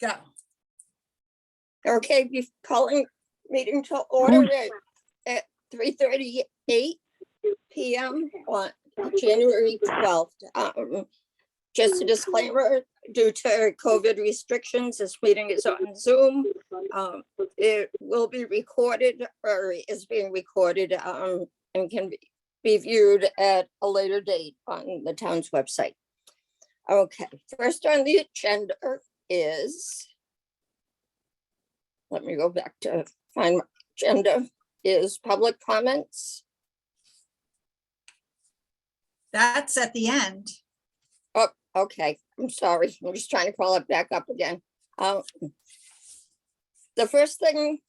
Go. Okay, be calling meeting to order at 3:38 p.m. on January 12th. Just a disclaimer, due to COVID restrictions, this meeting is on Zoom. It will be recorded or is being recorded and can be viewed at a later date on the town's website. Okay, first on the agenda is, let me go back to find my agenda, is public comments. That's at the end. Oh, okay, I'm sorry. I'm just trying to call it back up again. The first thing,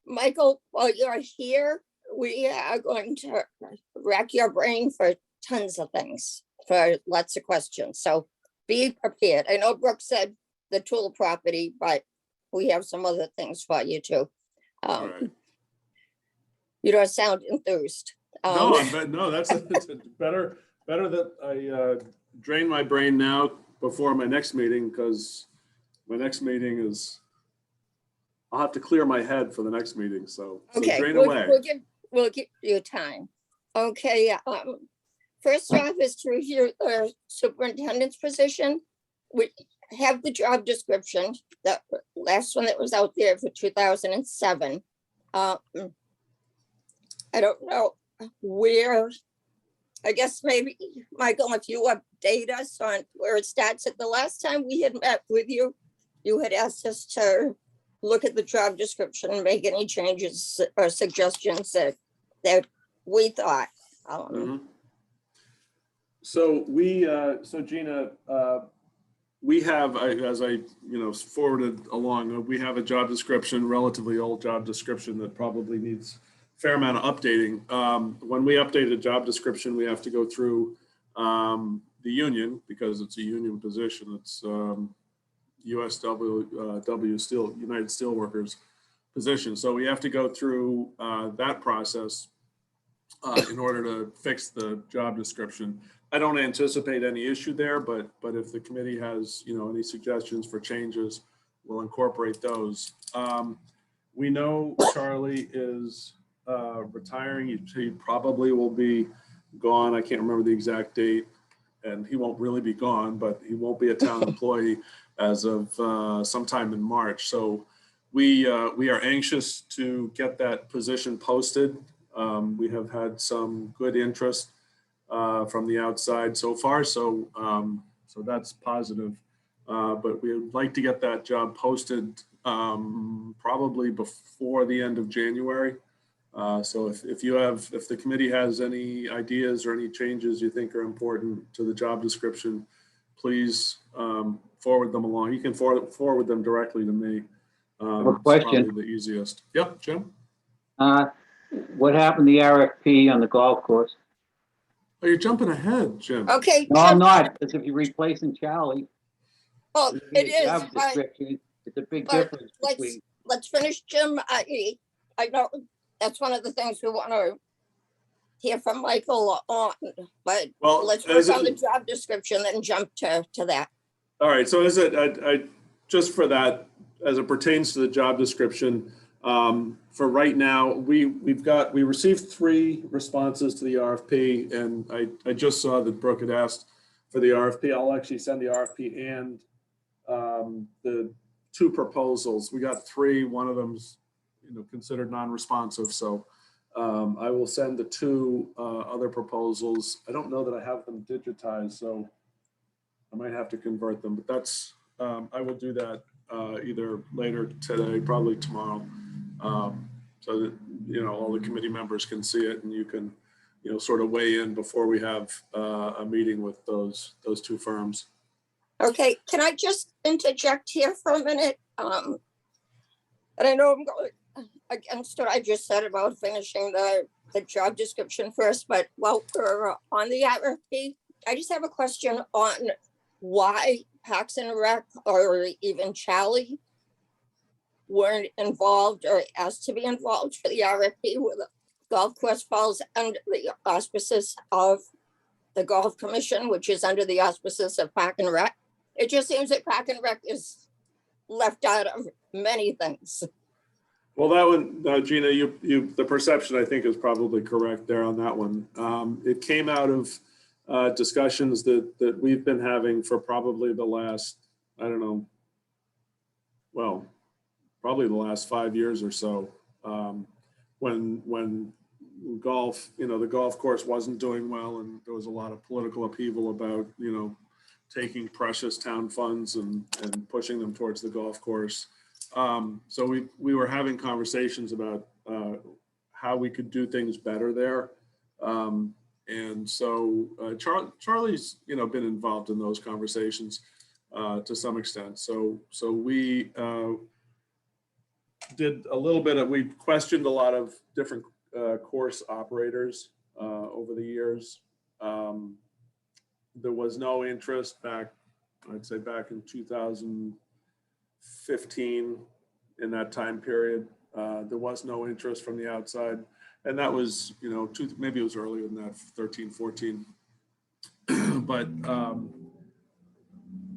Michael, while you're here, we are going to rack your brain for tons of things, for lots of questions. So be prepared. I know Brooke said the Tool property, but we have some other things for you too. Right. You don't sound enthused. No, that's it's better that I drain my brain now before my next meeting, because my next meeting is, I'll have to clear my head for the next meeting. So Okay, drain we'll, away. we'll give you time. Okay, first off is to review the superintendent's position. We have the job description, the last one that was out there for 2007. I don't know where, I guess maybe, Michael, if you update us on where it starts. At the last time we had met with you, you had asked us to look at the job description and make any changes or suggestions that we thought. So so Gina, we have, as I forwarded along, we have a job description, relatively old job description that probably needs a fair amount of updating. When we update a job description, we have to go through the union, because it's a union position. It's USW Steel, United Steelworkers position. So we have to go through that process in order to fix the job description. I don't anticipate any issue there, but if the committee has any suggestions for changes, we'll incorporate those. We know Charlie is retiring. He probably will be gone. I can't remember the exact date, and he won't really be gone, but he won't be a town employee as of sometime in March. So we are anxious to get that position posted. We have had some good interest from the outside so far, so that's positive. But we would like to get that job posted probably before the end of January. So if the committee has any ideas or any changes you think are important to the job description, please forward them along. You can forward them directly to me. A question. Probably the easiest. Yep, Jim. What happened to the RFP on the golf course? Oh, you're jumping ahead, Jim. Okay. No, I'm Jim, not, because if you're replacing Charlie, well, it is, job but description, it's a big but difference between. let's finish, Jim. I know that's one of the things we want to hear from Michael on, but let's work on the job description, then jump to that. All right, so I just for that, as it pertains to the job description, for right now, we received 3 responses to the RFP, and I just saw that Brooke had asked for the RFP. I'll actually send the RFP and the 2 proposals. We got 3. One of them's considered non-responsive, so I will send the 2 other proposals. I don't know that I have them digitized, so I might have to convert them, but that's I will do that either later today, probably tomorrow, so that all the committee members can see it, and you can sort of weigh in before we have a meeting with those 2 firms. Okay, can I just interject here for a minute? And I know I'm going against what I just said about finishing the job description first, but while we're on the RFP, I just have a question on why Parks and Rec or even Charlie weren't involved or asked to be involved for the RFP, where the golf course falls under the auspices of the Golf Commission, which is under the auspices of Park and Rec. It just seems that Park and Rec is left out of many things. Well, that one, Gina, the perception I think is probably correct there on that one. It came out of discussions that we've been having for probably the last, I don't know, well, probably the last 5 years or so. When golf, the golf course wasn't doing well, and there was a lot of political upheaval about, taking precious town funds and pushing them towards the golf course. So we were having conversations about how we could do things better there. And so Charlie's, been involved in those conversations to some extent. So we did a little bit of, we questioned a lot of different course operators over the years. There was no interest I'd say back in 2015, in that time period. There was no interest from the outside. And that was, maybe it was earlier than that, 13, 14.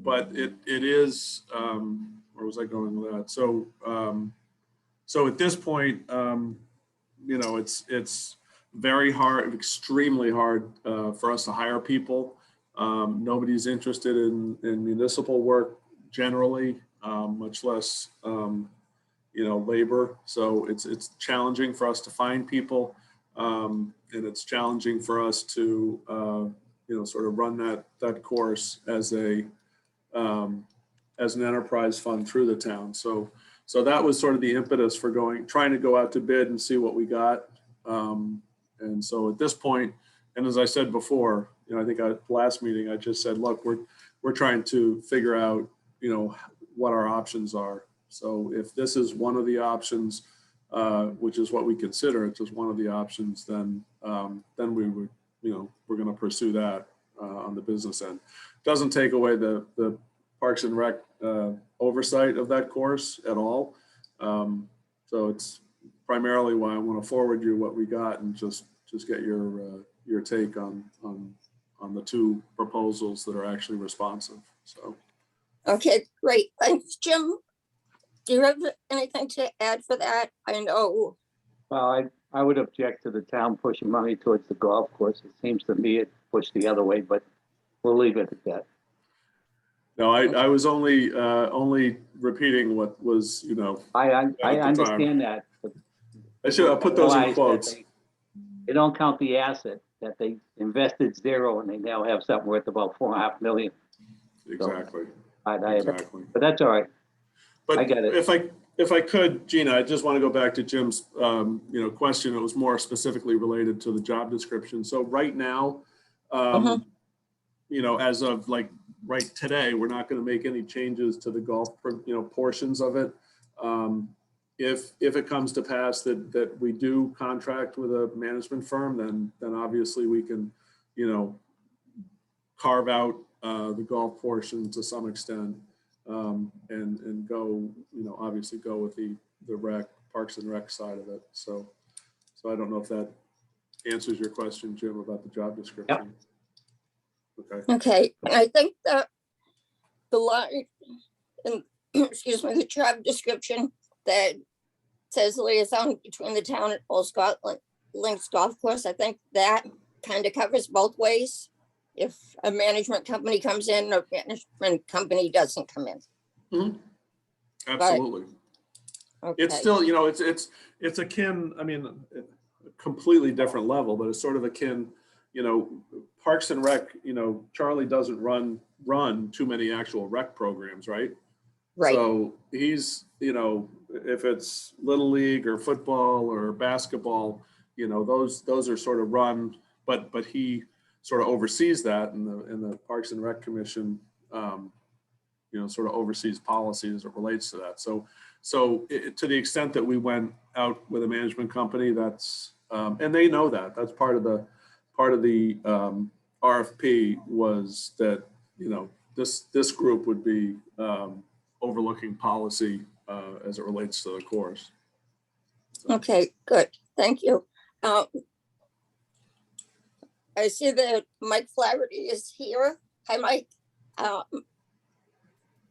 But it is, where was I going with that? So at this point, it's very hard, extremely hard for us to hire people. Nobody's interested in municipal work generally, much less, labor. So it's challenging for us to find people, and it's challenging for us to, sort of run that course as an enterprise fund through the town. So that was sort of the impetus for trying to go out to bid and see what we got. And so at this point, and as I said before, I think last meeting, I just said, look, we're trying to figure out, what our options are. So if this is one of the options, which is what we consider, it's just one of the options, then we would, we're going to pursue that on the business end. Doesn't take away the Parks and Rec oversight of that course at all. So it's primarily why I want to forward you what we got and just get your take on the two proposals that are actually responsive. So. Okay, great. Thanks, Jim. Do you have anything to add for that? I know. Well, I would object to the town pushing money towards the golf course. It seems to me it pushed the other way, but we'll leave it at that. No, I was only repeating what was, I the understand that. But I should have put those in realize that quotes. They don't count the asset that they invested zero and they now have something worth about $4.5 million. Exactly. Exactly. But that's all right. But I get it. If I could, Gina, I just want to go back to Jim's question. It was more specifically related to the job description. So right now, as of right today, we're not going to make any changes to the golf, portions of it. If it comes to pass that we do contract with a management firm, then obviously we can, carve out the golf portion to some extent, and go, obviously go with the Parks and Rec side of it. So I don't know if that answers your question, Jim, about the job description. Yep. Okay. I think that the line in, excuse me, the job description that says liaison between the town and Old Scotland Links Golf Course, I think that kind of covers both ways. If a management company comes in, or management company doesn't come in. Mm-hmm. Absolutely. Okay. It's still, it's akin, I mean, a completely different level, but it's sort of akin, Parks and Rec, Charlie doesn't run too many actual rec programs, right? Right. So he's, if it's Little League or football or basketball, those are sort of run, but he sort of oversees that, and the Parks and Rec Commission, sort of oversees policy as it relates to that. So to the extent that we went out with a management company, that's and they know that's part of the RFP was that this group would be overlooking policy as it relates to the course. So. Okay, good. Thank you. I see that Mike Flaherty is here. Hi, Mike.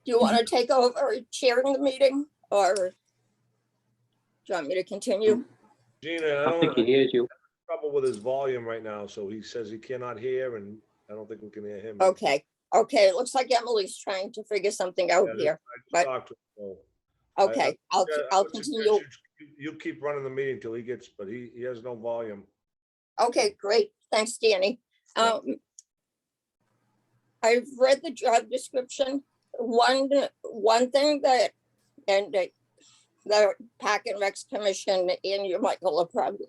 Do you want to take over chairing the meeting or do you want me to continue? Gina, I think he hears you. trouble with his volume right now, so he says he cannot hear, and I don't think we can hear him. Okay, it looks like Emily's trying to figure something out Yeah, here. I just but- talked to him, so Okay, I'll would suggest continue. You keep running the meeting till he gets, but he has no volume. Okay, great. Thanks, Danny. Yeah. I've read the job description. One thing that, and the Park and Recs Commission and you, Michael, are probably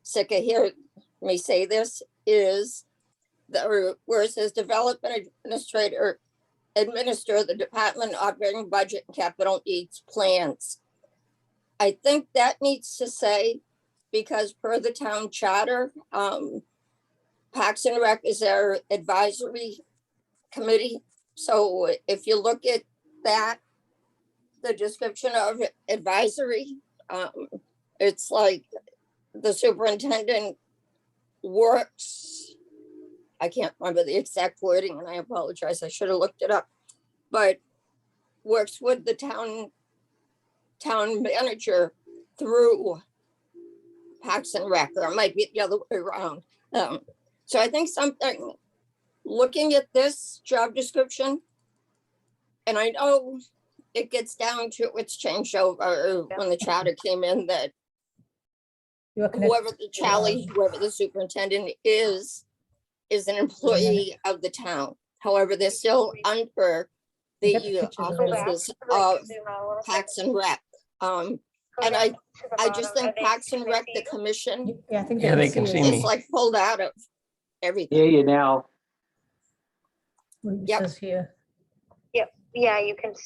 sick of hearing me say this, is the, where it says development administrator, administer the department operating budget and capital needs plans. I think that needs to say, because per the town charter, Parks and Rec is our advisory committee. So if you look at that, the description of advisory, it's like the superintendent works. I can't remember the exact wording and I apologize. I should have looked it up, but works with the town manager through Parks and Rec, or it might be the other way around. So I think something, looking at this job description, and I know it gets down to its changed over when the charter came in, that whoever the superintendent is an employee of the town. However, they're still under the offices of Parks and Rec. And I just think Parks and Rec, the commission, Yeah, I think Yeah, they can see is me. like pulled out of everything. Hear you now. Yep. Says here. Yeah,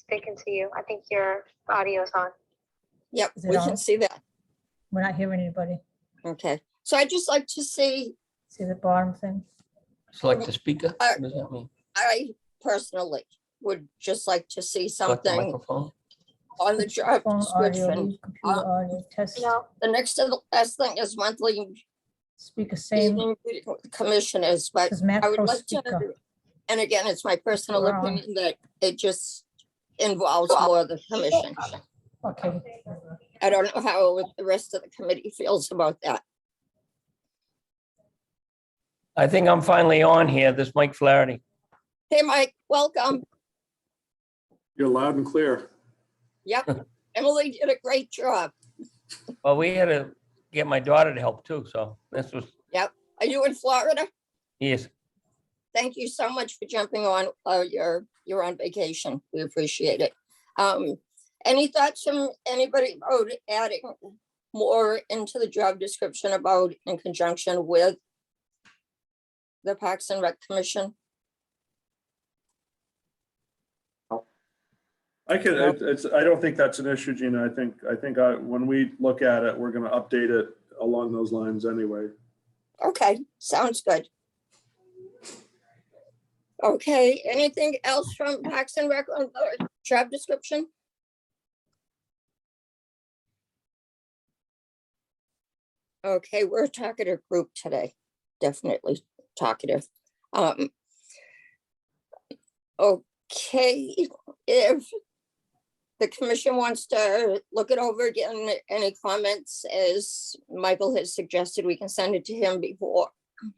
they can see you. I think your audio's on. Yep, Is it we on? can see that. We're not hearing anybody. Okay, so I just like to see, See the bottom thing? Select the speaker. What does that mean? I personally would just like to see Select the something microphone. on the job Phone audio, description. leave computer audio, test, No, The next to the last thing is monthly speaker same, evening meeting with the commissioners, but says Mac I would Pro like to, speaker. and again, it's my personal We're on. opinion that it just involves more of the commission. Okay, I don't know how the rest of the committee feels about that. I think I'm finally on here. This Mike Flaherty. Hey, Mike, welcome. You're loud and clear. Yep, Emily did a great job. Well, we had to get my daughter to help too, so this was, Are you in Florida? yes. Thank you so much for jumping on. You're on vacation. We appreciate it. Any thoughts from anybody about adding more into the job description about in conjunction with the Parks and Rec Commission? I don't think that's an issue, Gina. I think when we look at it, we're gonna update it along those lines anyway. Okay, sounds good. Okay, anything else from Parks and Rec on the job description? Okay, we're a talkative group today, definitely talkative. Okay, if the commission wants to look it over again, any comments, as Michael has suggested, we can send it to him before, as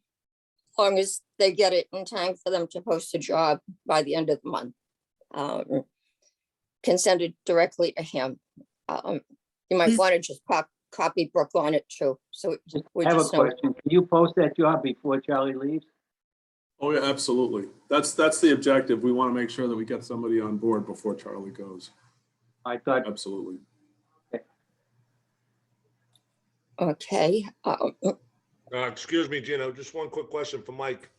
long as they get it in time for them to post a job by the end of the month. Can send it directly to him. You might want to just copy Brooke on it too, so we I have a just know. question. Can you post that job before Charlie leaves? Oh, yeah, absolutely. That's the objective. We want to make sure that we get somebody on board before Charlie goes. I thought, Absolutely. Okay, Excuse me, Gina, just one quick question for Mike.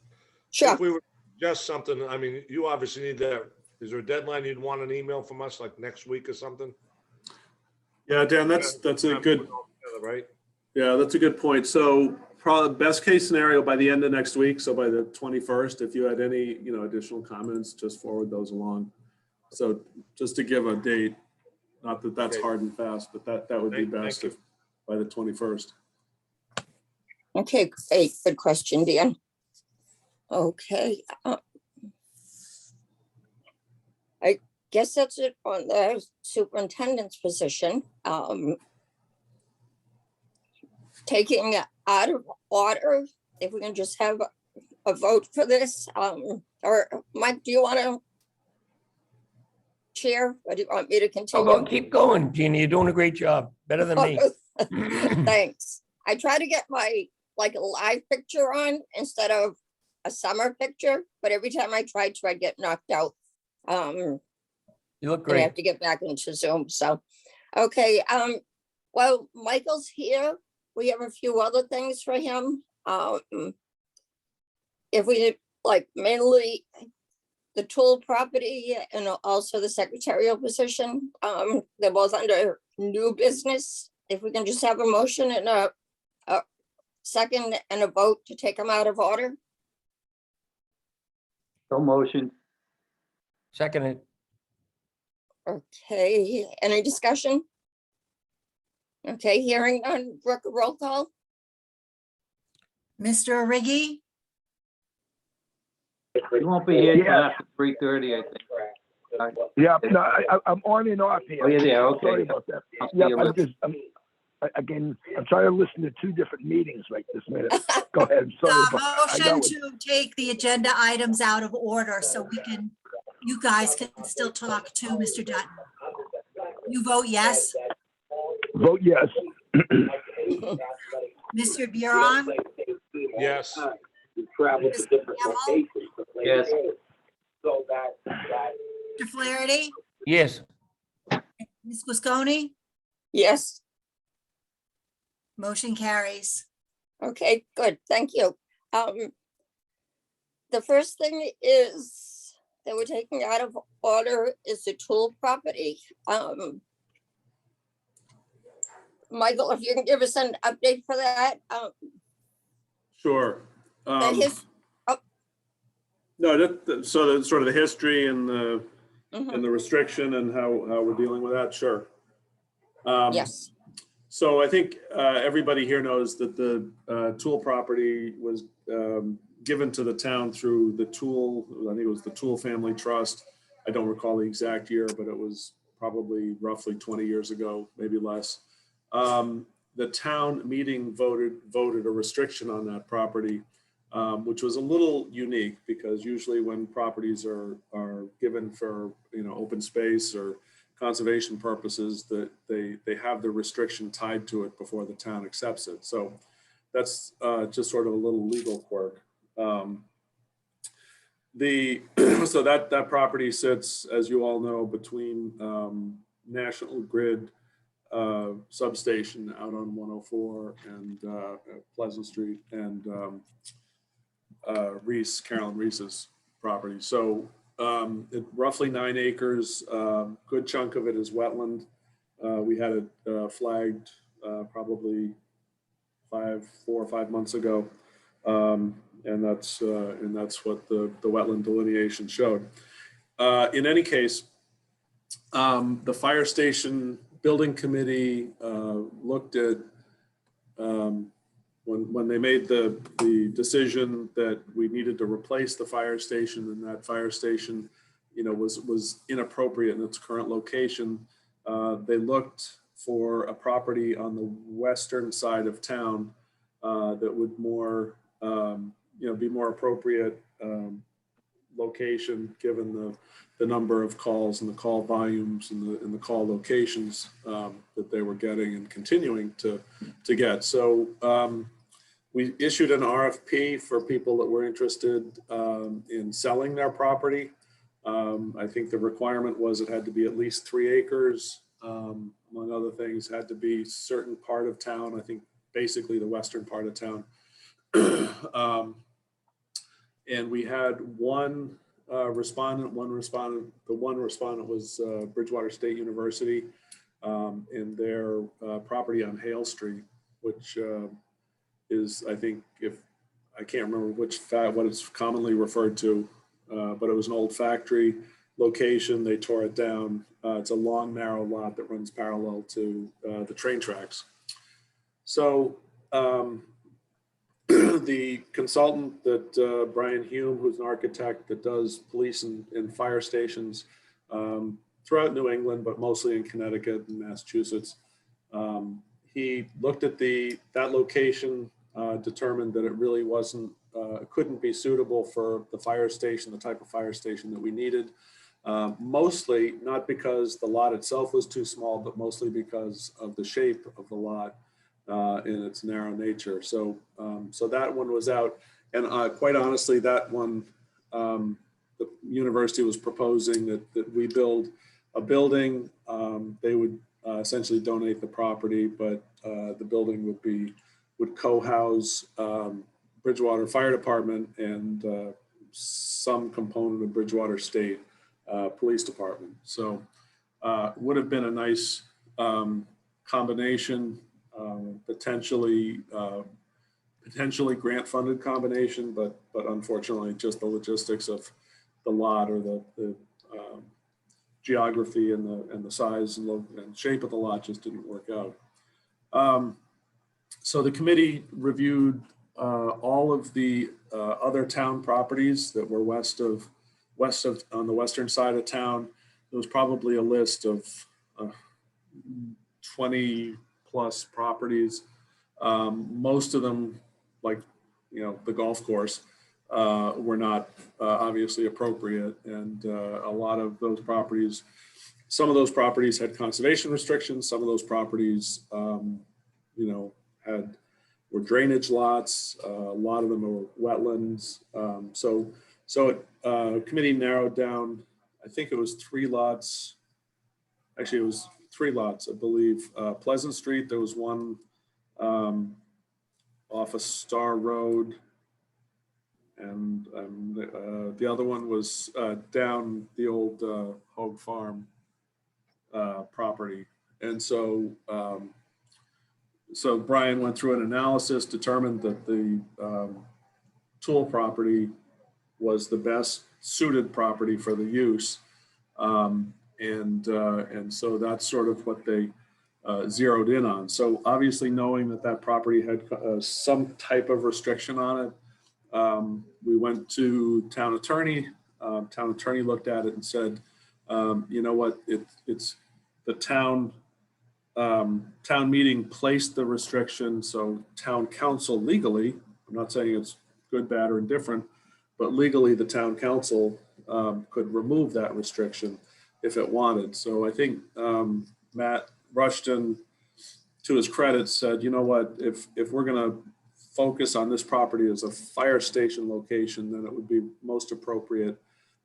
sure. If we were just something, I mean, you obviously need that. Is there a deadline you'd want an email from us, like next week or something? Yeah, Dan, that's a good, Right? yeah, that's a good point. So probably best case scenario by the end of next week. So by the 21st, if you had any, additional comments, just forward those along. So just to give a date, not that that's Okay. hard and fast, but that would be Thank best you. if by the 21st. Okay, great, good question, Dan. Okay. guess that's it on the superintendent's position. Taking it out of order, if we can just have a vote for this, or Mike, do you want to chair, or do you want me to Oh, continue? keep going, Gina. You're doing a great job. Better than me. Thanks. I try to get my, like, a live picture on instead of a summer picture, but every time I try to, I get knocked out. You look And I have great. to get back into Zoom, so, okay, well, Michael's here. We have a few other things for him. If we, like, mainly the tool property and also the secretarial position, they're both under new business. If we can just have a motion and a second and a vote to take them out of order. So motion. Seconded. Okay, any discussion? Okay, hearing none, Brooke, roll call. Mr. Riggi, You won't be here till Yeah. after 3:30, I think. Yeah, no, I'm on and off here. Oh, you're there, okay. Sorry about that. I'll see Yeah, you I'm later. just, again, I'm trying to listen to two different meetings right this minute. Go ahead, I'm sorry. about that. I know motion it. to take the agenda items out of order so you guys can still talk to Mr. Dutton. You vote yes. Vote yes. Mr. Buron, Yes, Mr. Hamel, Yes, Mr. Flaherty, Yes. Ms. Wasconi, Yes, motion carries. okay, good, thank you. The first thing is that we're taking out of order is the tool property. Michael, if you can give us an update for that, Sure. his- No, so the sort of the history and the mhm, restriction and how we're dealing with that, sure. yes, So I think everybody here knows that the Tool property was given to the town through the Tool, I think it was the Tool Family Trust. I don't recall the exact year, but it was probably roughly 20 years ago, maybe less. The town meeting voted a restriction on that property, which was a little unique because usually when properties are given for, open space or conservation purposes, that they have the restriction tied to it before the town accepts it. So that's just sort of a little legal quirk. So that property sits, as you all know, between National Grid substation out on 104 and Pleasant Street and Carolyn Reese's property. So roughly 9 acres, good chunk of it is wetland. We had it flagged probably 4 or 5 months ago. And that's what the wetland delineation showed. In any case, the fire station building committee looked at when they made the decision that we needed to replace the fire station, and that fire station, was inappropriate in its current location. They looked for a property on the western side of town that would be more appropriate location given the number of calls and the call volumes and the call locations that they were getting and continuing to get. So we issued an RFP for people that were interested in selling their property. I think the requirement was it had to be at least 3 acres. Among other things, had to be certain part of town. I think basically the western part of town. And we had one respondent. The one respondent was Bridgewater State University in their property on Hale Street, which is, I think, I can't remember what it's commonly referred to, but it was an old factory location. They tore it down. It's a long, narrow lot that runs parallel to the train tracks. So the consultant that Brian Hume, who's an architect that does police and fire stations, throughout New England, but mostly in Connecticut and Massachusetts. He looked at that location, determined that it really couldn't be suitable for the fire station, the type of fire station that we needed. Mostly not because the lot itself was too small, but mostly because of the shape of the lot in its narrow nature. So that one was out. And quite honestly, that one, the university was proposing that we build a building. They would essentially donate the property, but the building would co-house Bridgewater Fire Department and some component of Bridgewater State Police Department. So would have been a nice combination, potentially grant-funded combination, but unfortunately, just the logistics of the lot or the geography and the size and shape of the lot just didn't work out. So the committee reviewed all of the other town properties that were west of on the western side of town. There was probably a list of 20 plus properties. Most of them, like, the golf course, were not obviously appropriate. And a lot of those properties, some of those properties had conservation restrictions. Some of those properties, were drainage lots. A lot of them were wetlands. So committee narrowed down, I think it was 3 lots. Actually, it was 3 lots, I believe. Pleasant Street, there was one off of Star Road. And the other one was down the old Hogue Farm property. And so, so Brian went through an analysis, determined that the Tool property was the best suited property for the use. And so that's sort of what they zeroed in on. So obviously knowing that property had some type of restriction on it, we went to town attorney. Town attorney looked at it and said, you know what, it's the town meeting placed the restriction. So town council legally, I'm not saying it's good, bad, or indifferent, but legally the town council could remove that restriction if it wanted. So I think Matt Rushton, to his credit, said, you know what, if we're gonna focus on this property as a fire station location, then it would be most appropriate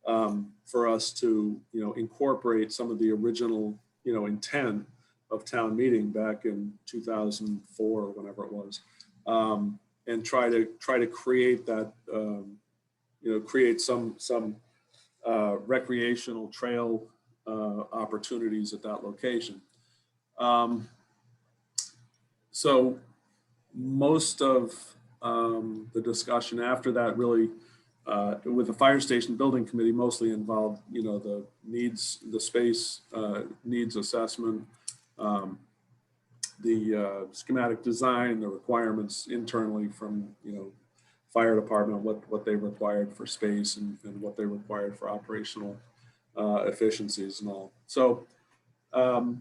for us to, incorporate some of the original, intent of town meeting back in 2004 or whenever it was, and try to create that, create some recreational trail opportunities at that location. So most of the discussion after that really with the fire station building committee mostly involved, the space needs assessment, the schematic design, the requirements internally from, fire department, what they required for space and what they required for operational efficiencies and all. So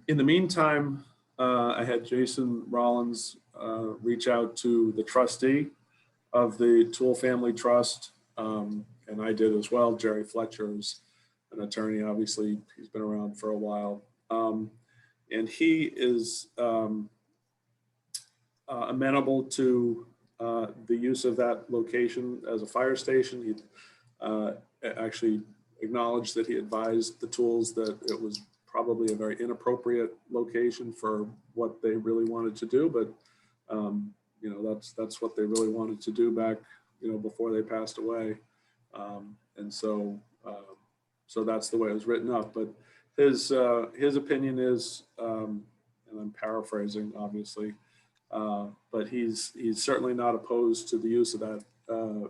in the meantime, I had Jason Rollins reach out to the trustee of the Tool Family Trust, and I did as well. Jerry Fletcher is an attorney, obviously, he's been around for a while. And he is amenable to the use of that location as a fire station. He actually acknowledged that he advised the Tools that it was probably a very inappropriate location for what they really wanted to do, but that's what they really wanted to do back, before they passed away. And so that's the way it was written up. But his opinion is, and I'm paraphrasing, obviously, but he's certainly not opposed to the use of that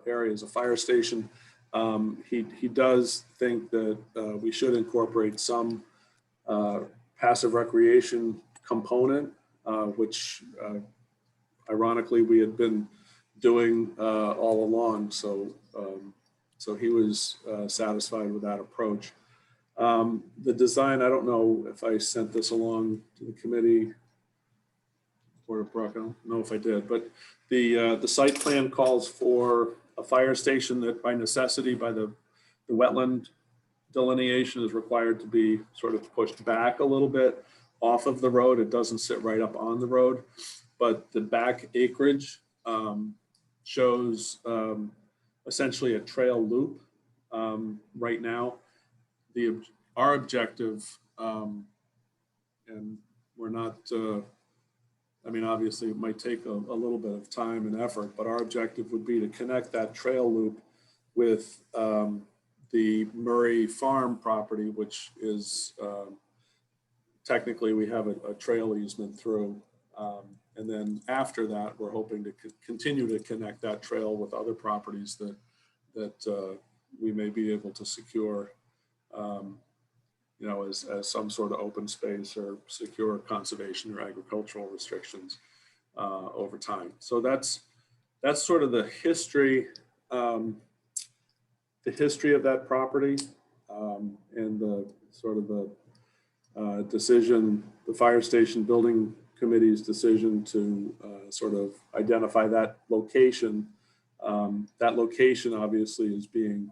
area as a fire station. He does think that we should incorporate some passive recreation component, which ironically we had been doing all along. So he was satisfied with that approach. The design, I don't know if I sent this along to the committee. Board of Brook, I don't know if I did, but the site plan calls for a fire station that by necessity, by the wetland delineation, is required to be sort of pushed back a little bit off of the road. It doesn't sit right up on the road, but the back acreage shows essentially a trail loop right now. Our objective, and we're not, I mean, obviously it might take a little bit of time and effort, but our objective would be to connect that trail loop with the Murray Farm property, which is technically we have a trail easement through. And then after that, we're hoping to continue to connect that trail with other properties that we may be able to secure, you know, as some sort of open space or secure conservation or agricultural restrictions over time. So that's sort of the history of that property, and the sort of the decision, the fire station building committee's decision to sort of identify that location. That location obviously is being,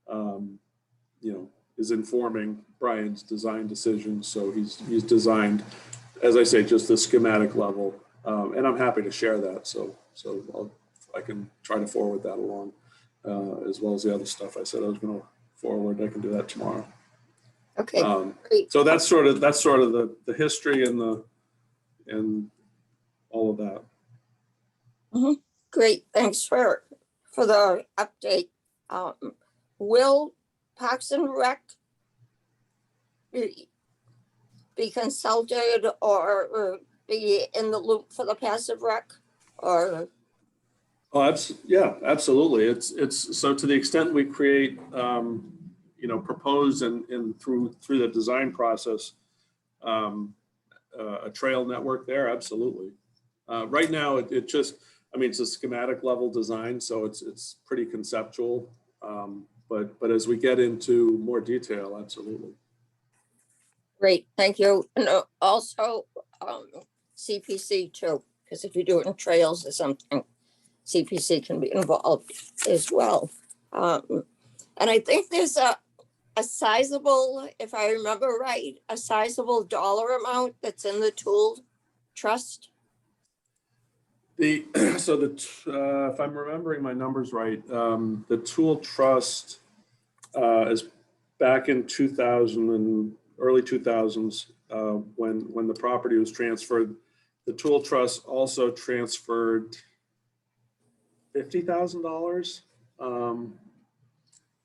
you know, is informing Brian's design decisions. So he's designed, as I say, just the schematic level, and I'm happy to share that. So I can try to forward that along, as well as the other stuff I said I was going to forward. I can do that tomorrow. Okay, great. So that's sort of the history and all of that. Great, thanks for the update. Will Parks and Rec be consulted or be in the loop for the passive rec, or? Oh, yeah, absolutely. It's so to the extent we create, you know, propose and through the design process, a trail network there, absolutely. Right now, it just, I mean, it's a schematic level design, so it's pretty conceptual. But as we get into more detail, absolutely. Great, thank you. And also CPC too, because if you're doing trails or something, CPC can be involved as well. And I think there's a sizable, if I remember right, a sizable dollar amount that's in the tool trust. If I'm remembering my numbers right, the tool trust is back in 2000 and early 2000s, when the property was transferred. The tool trust also transferred $50,000.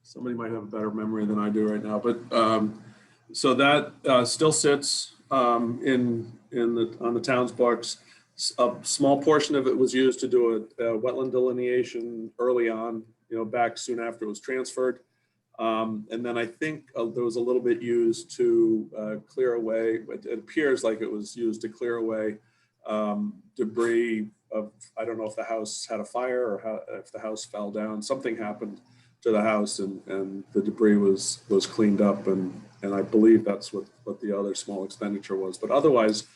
Somebody might have a better memory than I do right now, but so that still sits on the town's books. A small portion of it was used to do a wetland delineation early on, you know, back soon after it was transferred. And then I think there was a little bit used to clear away, it appears like it was used to clear away debris of, I don't know if the house had a fire or if the house fell down. Something happened to the house and the debris was cleaned up, and I believe that's what the other small expenditure was. But otherwise,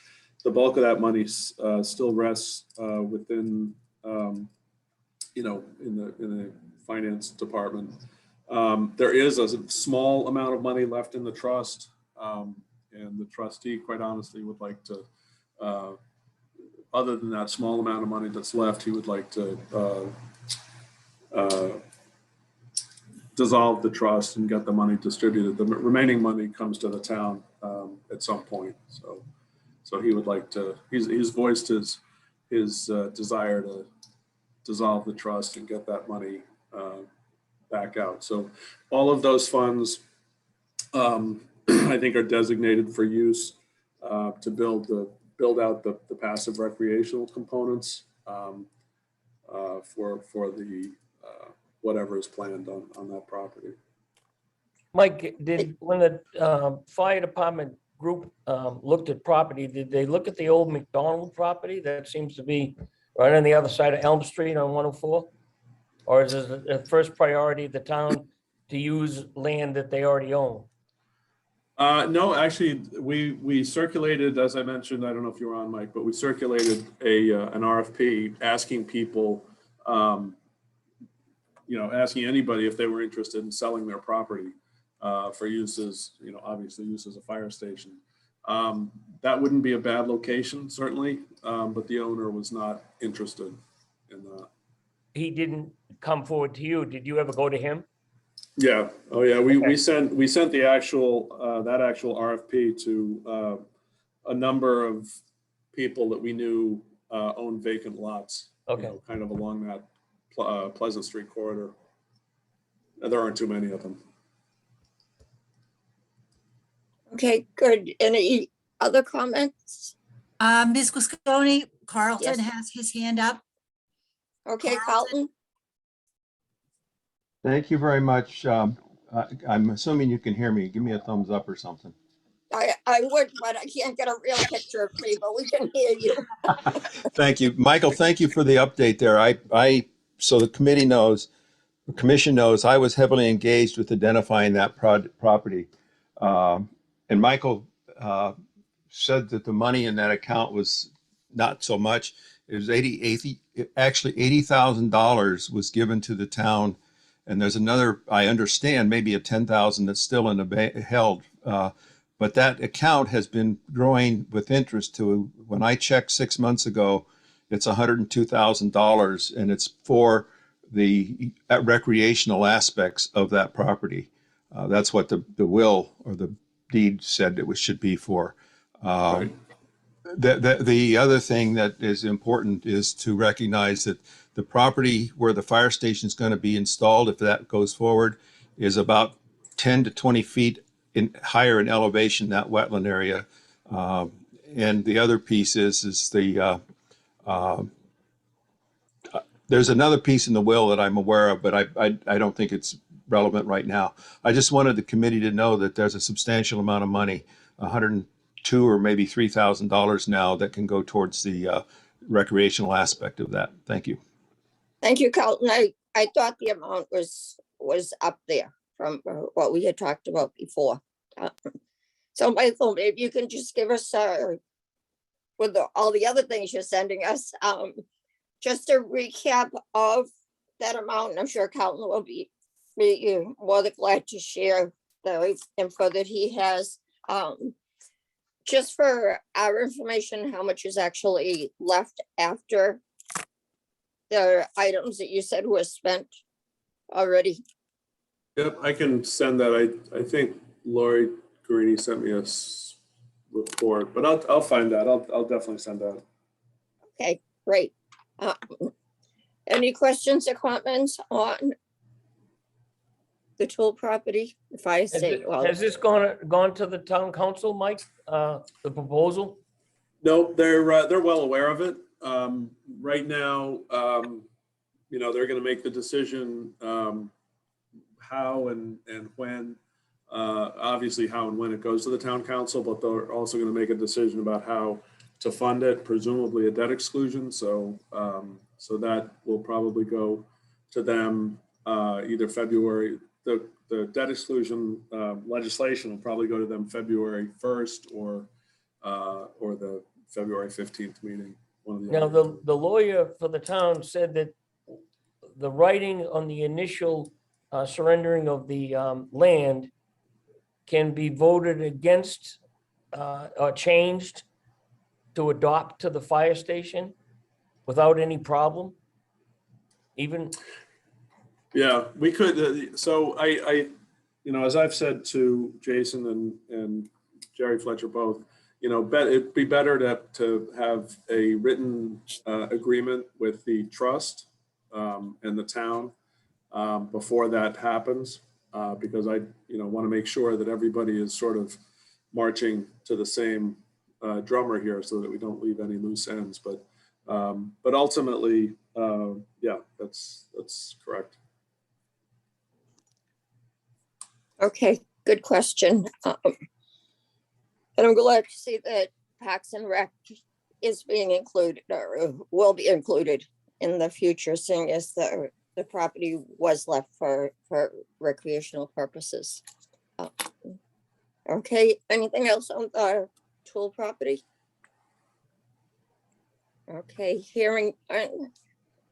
the bulk of that money still rests within, you know, in the finance department. There is a small amount of money left in the trust, and the trustee, quite honestly, would like to, other than that small amount of money that's left, he would like to dissolve the trust and get the money distributed. The remaining money comes to the town at some point. So he would like to, he's voiced his desire to dissolve the trust and get that money back out. So all of those funds, I think, are designated for use to build out the passive recreational components for the whatever is planned on that property. Mike, when the fire department group looked at property, did they look at the old McDonald property that seems to be right on the other side of Elm Street on 104? Or is it the first priority of the town to use land that they already own? No, actually, we circulated, as I mentioned, I don't know if you were on, Mike, but we circulated an RFP asking people, asking anybody if they were interested in selling their property for uses, obviously use as a fire station. That wouldn't be a bad location, certainly, but the owner was not interested in that. He didn't come forward to you. Did you ever go to him? Yeah. Oh, yeah. We Okay. sent the actual that actual RFP to a number of people that we knew owned vacant lots. Okay. Kind of along that Pleasant Street corridor. There aren't too many of them. Okay, good. Any other comments? Ms. Gusconi, Carlton Yes. has his hand up. Okay, Carlton? Thank you very much. I'm assuming you can hear me. Give me a thumbs up or something. I would, but I can't get a real picture of me, but we can hear you. Thank you, Michael. Thank you for the update there. So the committee knows, the commission knows, I was heavily engaged with identifying that property. And Michael said that the money in that account was not so much. It was actually $80,000 was given to the town. And there's another, I understand, maybe a 10,000 that's still in the held. But that account has been growing with interest to, when I checked 6 months ago, it's $102,000, and it's for the recreational aspects of that property. That's what the will or the deed said it should be for. Right. The other thing that is important is to recognize that the property where the fire station is going to be installed, if that goes forward, is about 10 to 20 feet higher in elevation, that wetland area. And the other piece is there's another piece in the will that I'm aware of, but I don't think it's relevant right now. I just wanted the committee to know that there's a substantial amount of money, $102 or maybe $3,000 now, that can go towards the recreational aspect of that. Thank you. Thank you, Carlton. I thought the amount was up there from what we had talked about before. So Michael, maybe you can just give us, with all the other things you're sending us, just a recap of that amount. And I'm sure Carlton will be more than glad to share the info that he has. Just for our information, how much is actually left after the items that you said were spent already? Yep, I can send that. I think Lori Guarini sent me a report, but I'll find that. I'll definitely send that. Okay, great. Any questions or comments on the Tool property, the fire station? Has this gone to the town council, Mike, the proposal? No, they're well aware of it. Right now, they're going to make the decision how and when. Obviously, how and when it goes to the town council, but they're also going to make a decision about how to fund it, presumably a debt exclusion. So that will probably go to them either February. The debt exclusion legislation will probably go to them February 1st or the February 15th meeting. Now, the lawyer for the town said that the writing on the initial surrendering of the land can be voted against or changed to adopt to the fire station without any problem, even? Yeah, we could. So I, as I've said to Jason and Jerry Fletcher both, it'd be better to have a written agreement with the trust and the town before that happens, because I, want to make sure that everybody is sort of marching to the same drummer here, so that we don't leave any loose ends. But ultimately, yeah, that's correct. Okay, good question. And I'm glad to see that Parks and Rec is being included or will be included in the future, seeing as the property was left for recreational purposes. Okay, anything else on the Tool property? Okay, hearing, the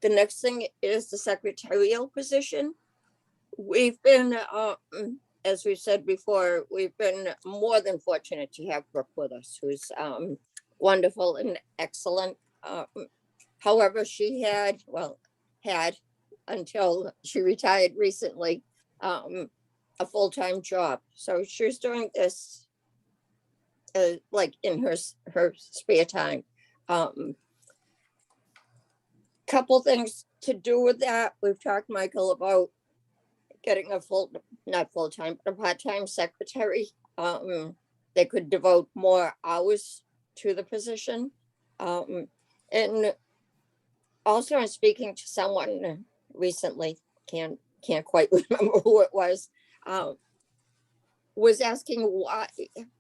next thing is the secretarial position. We've been, as we said before, we've been more than fortunate to have Brooke with us, who's wonderful and excellent. However, she had until she retired recently, a full-time job. So she was doing this like in her spare time. Couple things to do with that. We've talked, Michael, about getting a not full-time, but a part-time secretary. They could devote more hours to the position. And also I'm speaking to someone recently, can't quite remember who it was asking why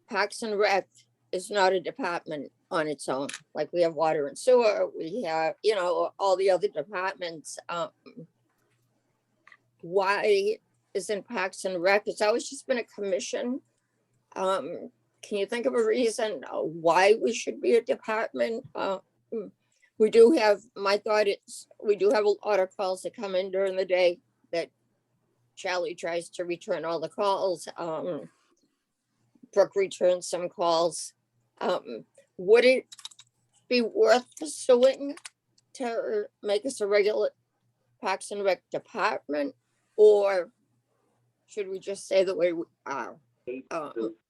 Parks and Rec is not a department on its own. Like we have water and sewer, we have, all the other departments. Why isn't Parks and Rec? It's always just been a commission. Can you think of a reason why we should be a department? We do have, my thought is, we do have a lot of calls that come in during the day that Charlie tries to return all the calls. Brooke returns some calls. Would it be worth pursuing to make us a regular Parks and Rec department? Or should we just stay the way we are?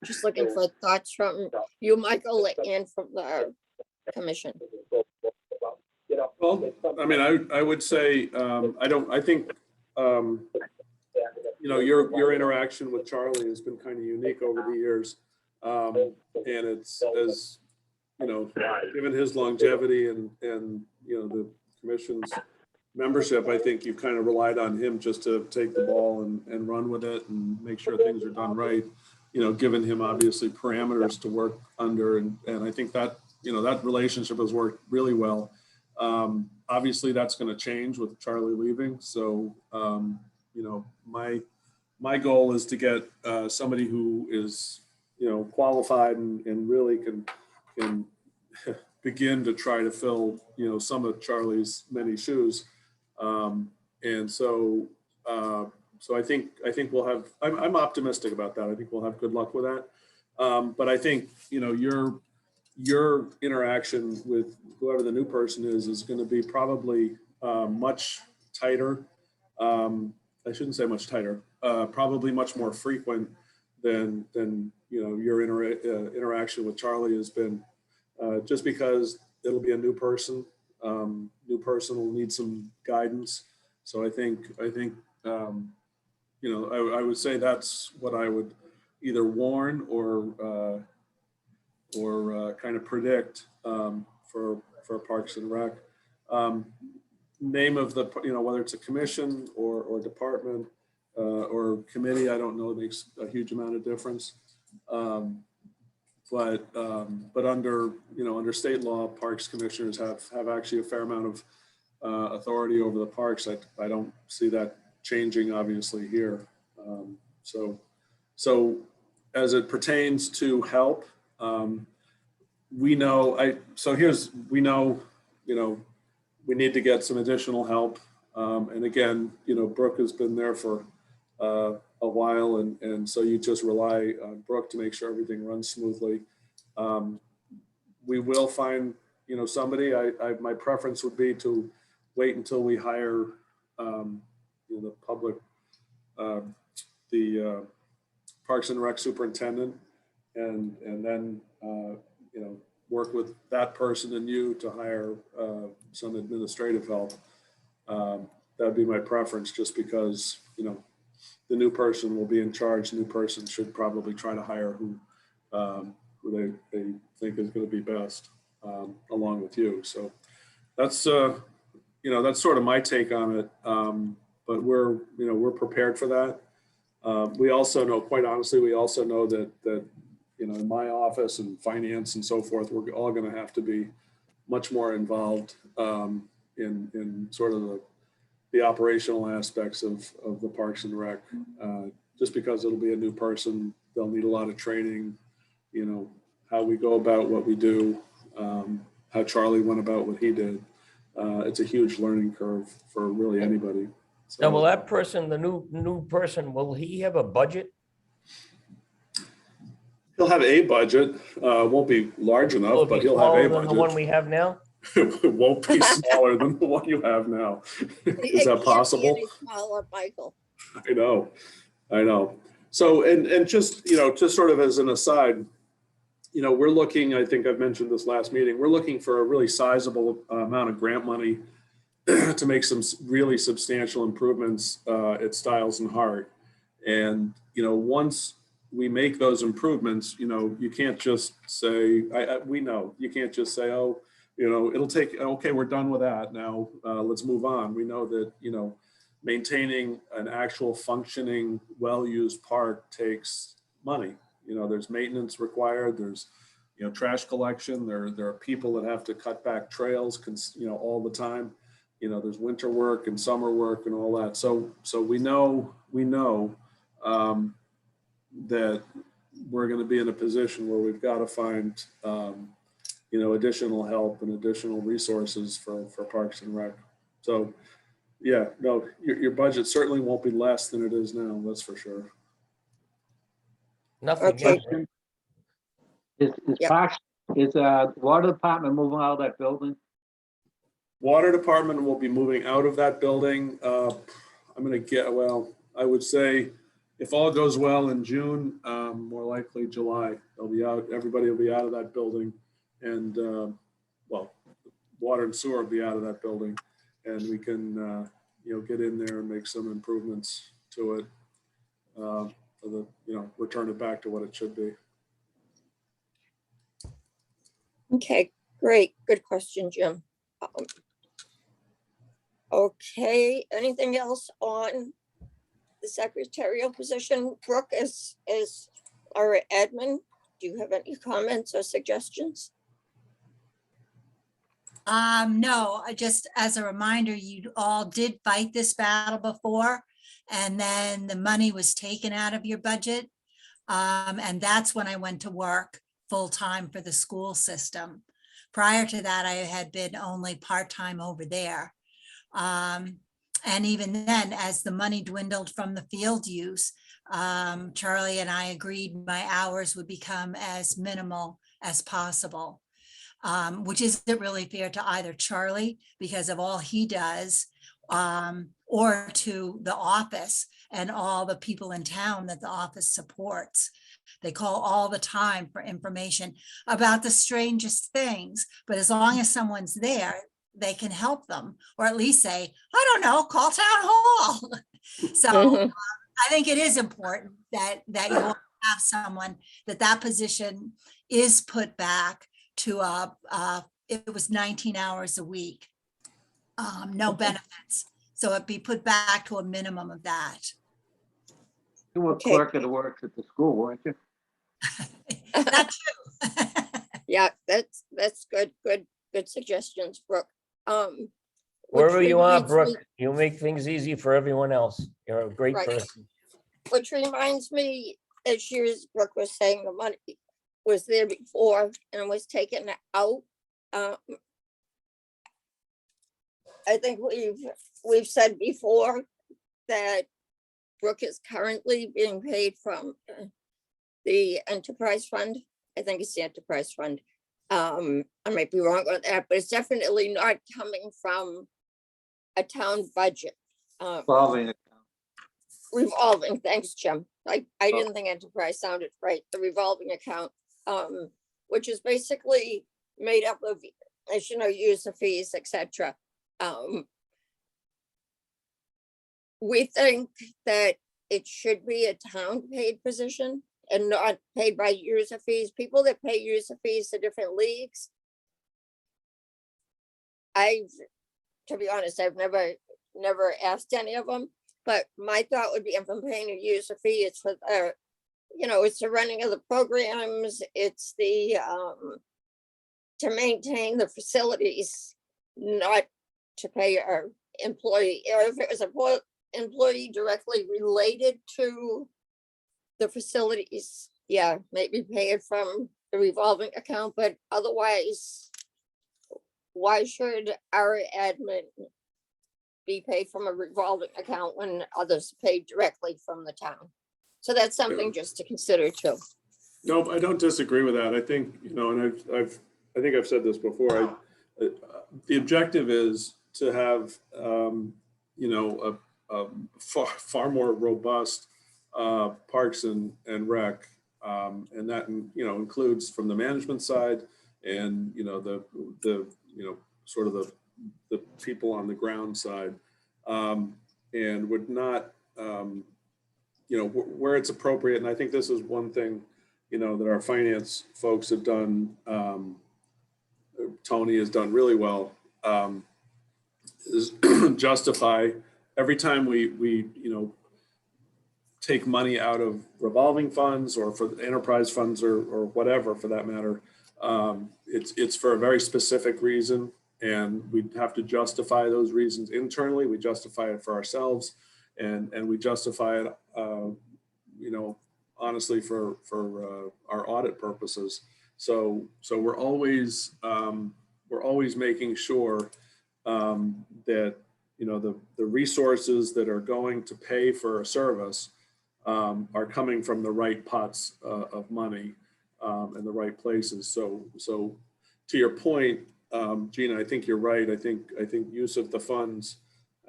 Just looking for thoughts from you, Michael, and from the commission. Well, I mean, I would say, I think, your interaction with Charlie has been kind of unique over the years. And it's, as, given his longevity and the commission's membership, I think you've kind of relied on him just to take the ball and run with it and make sure things are done right, given him obviously parameters to work under. And I think that, that relationship has worked really well. Obviously that's going to change with Charlie leaving. So, my goal is to get somebody who is, qualified and really can begin to try to fill, some of Charlie's many shoes. And so I think we'll have, I'm optimistic about that. I think we'll have good luck with that. But I think, your interaction with whoever the new person is going to be probably much tighter. I shouldn't say much tighter, probably much more frequent than your interaction with Charlie has been, just because it'll be a new person. New person will need some guidance. So I think I would say that's what I would either warn or kind of predict for Parks and Rec. Name of the, whether it's a commission or department or committee, I don't know, it makes a huge amount of difference. But under, under state law, parks commissioners have actually a fair amount of authority over the parks. I don't see that changing, obviously, here. So as it pertains to help, we know, we need to get some additional help. And again, Brooke has been there for a while, and so you just rely on Brooke to make sure everything runs smoothly. We will find, somebody. My preference would be to wait until we hire the public, the Parks and Rec superintendent, and then work with that person and you to hire some administrative help. That'd be my preference, just because, the new person will be in charge. The new person should probably try to hire who they think is going to be best, along with you. So that's, that's sort of my take on it. But we're prepared for that. We also know, quite honestly, that in my office and finance and so forth, we're all going to have to be much more involved in sort of the operational aspects of the Parks and Rec, just because it'll be a new person. they'll need a lot of training, you know, how we go about what we do, how Charlie went about what he did. It's a huge learning curve for really anybody. Now, will So that person, the new person, will he have a budget? he'll have a budget. Won't be large Will enough, it but be he'll have a smaller than the one budget. we have now? It won't be smaller than the one you have now. Is that possible? Any smaller, Michael. I know. So, and just, you know, just sort of as an aside, you know, we're looking, I think I've mentioned this last meeting, we're looking for a really sizable amount of grant money to make some really substantial improvements at Stiles and Hart. And, you know, once we make those improvements, you know, you can't just say, we know, you can't just say, oh, you know, it'll take, okay, we're done with that now, let's move on. We know that, you know, maintaining an actual functioning, well-used park takes money. You know, there's maintenance required, there's, you know, trash collection, there are people that have to cut back trails, you know, all the time. You know, there's winter work and summer work and all that. So we know that we're going to be in a position where we've got to find, you know, additional help and additional resources for Parks and Rec. So, yeah, no, your budget certainly won't be less than it is now. That's for sure. Nothing Okay. yet. Is water department moving out of that building? Water department will be moving out of that building. I'm going to get, well, I would say if all goes well in June, more likely July, they'll be out. Everybody will be out of that building, and well, water and sewer will be out of that building, and we can, you know, get in there and make some improvements to it, for the, you know, return it back to what it should be. Okay, great. Good question, Jim. Okay, anything else on the secretarial position? Brooke is our admin. Do you have any comments or suggestions? No, just as a reminder, you all did fight this battle before, and then the money was taken out of your budget. And that's when I went to work full-time for the school system. Prior to that, I had been only part-time over there. And even then, as the money dwindled from the field use, Charlie and I agreed my hours would become as minimal as possible, which isn't really fair to either Charlie because of all he does, or to the office and all the people in town that the office supports. They call all the time for information about the strangest things, but as long as someone's there, they can help them, or at least say, I don't know, call town hall. So I think it is important that you have someone, that position is put back to it was 19 hours a week, no benefits. So it'd be put back to a minimum of that. You were Okay. clerk of the works at the school, weren't you? That's true. Yeah, that's good suggestions, Brooke. Wherever which you are, reminds me- Brooke, you make things easy for everyone else. You're a great Right. person. Which reminds me, as years Brooke was saying, the money was there before and was taken out. I think we've said before that Brooke is currently being paid from the enterprise fund. I think it's the enterprise fund. I might be wrong on that, but it's definitely not coming from a town budget. Revolving account. Revolving, thanks, Jim. I didn't think enterprise sounded right. The revolving account, which is basically made up of, as you know, user fees, etc. We think that it should be a town paid position and not paid by user fees. People that pay user fees to different leagues. To be honest, I've never asked any of them, but my thought would be if I'm paying a user fee, it's for, it's the running of the programs, it's the, to maintain the facilities, not to pay our employee, or if it was an employee directly related to the facilities, yeah, maybe pay it from the revolving account, but otherwise, why should our admin be paid from a revolving account when others pay directly from the town? So that's something just to consider too. No, I don't disagree with that. I think, and I think I've said this before. The objective is to have, a far more robust parks and rec, and that includes from the management side and the sort of the people on the ground side, and would not where it's appropriate. And I think this is one thing that our finance folks have done. Tony has done really well, is justify every time we take money out of revolving funds or for enterprise funds or whatever for that matter. It's for a very specific reason, and we have to justify those reasons internally. We justify it for ourselves, and we justify it, honestly for our audit purposes. So we're always making sure that the resources that are going to pay for a service are coming from the right pots of money and the right places. So to your point, Gina, I think you're right. I think use of the funds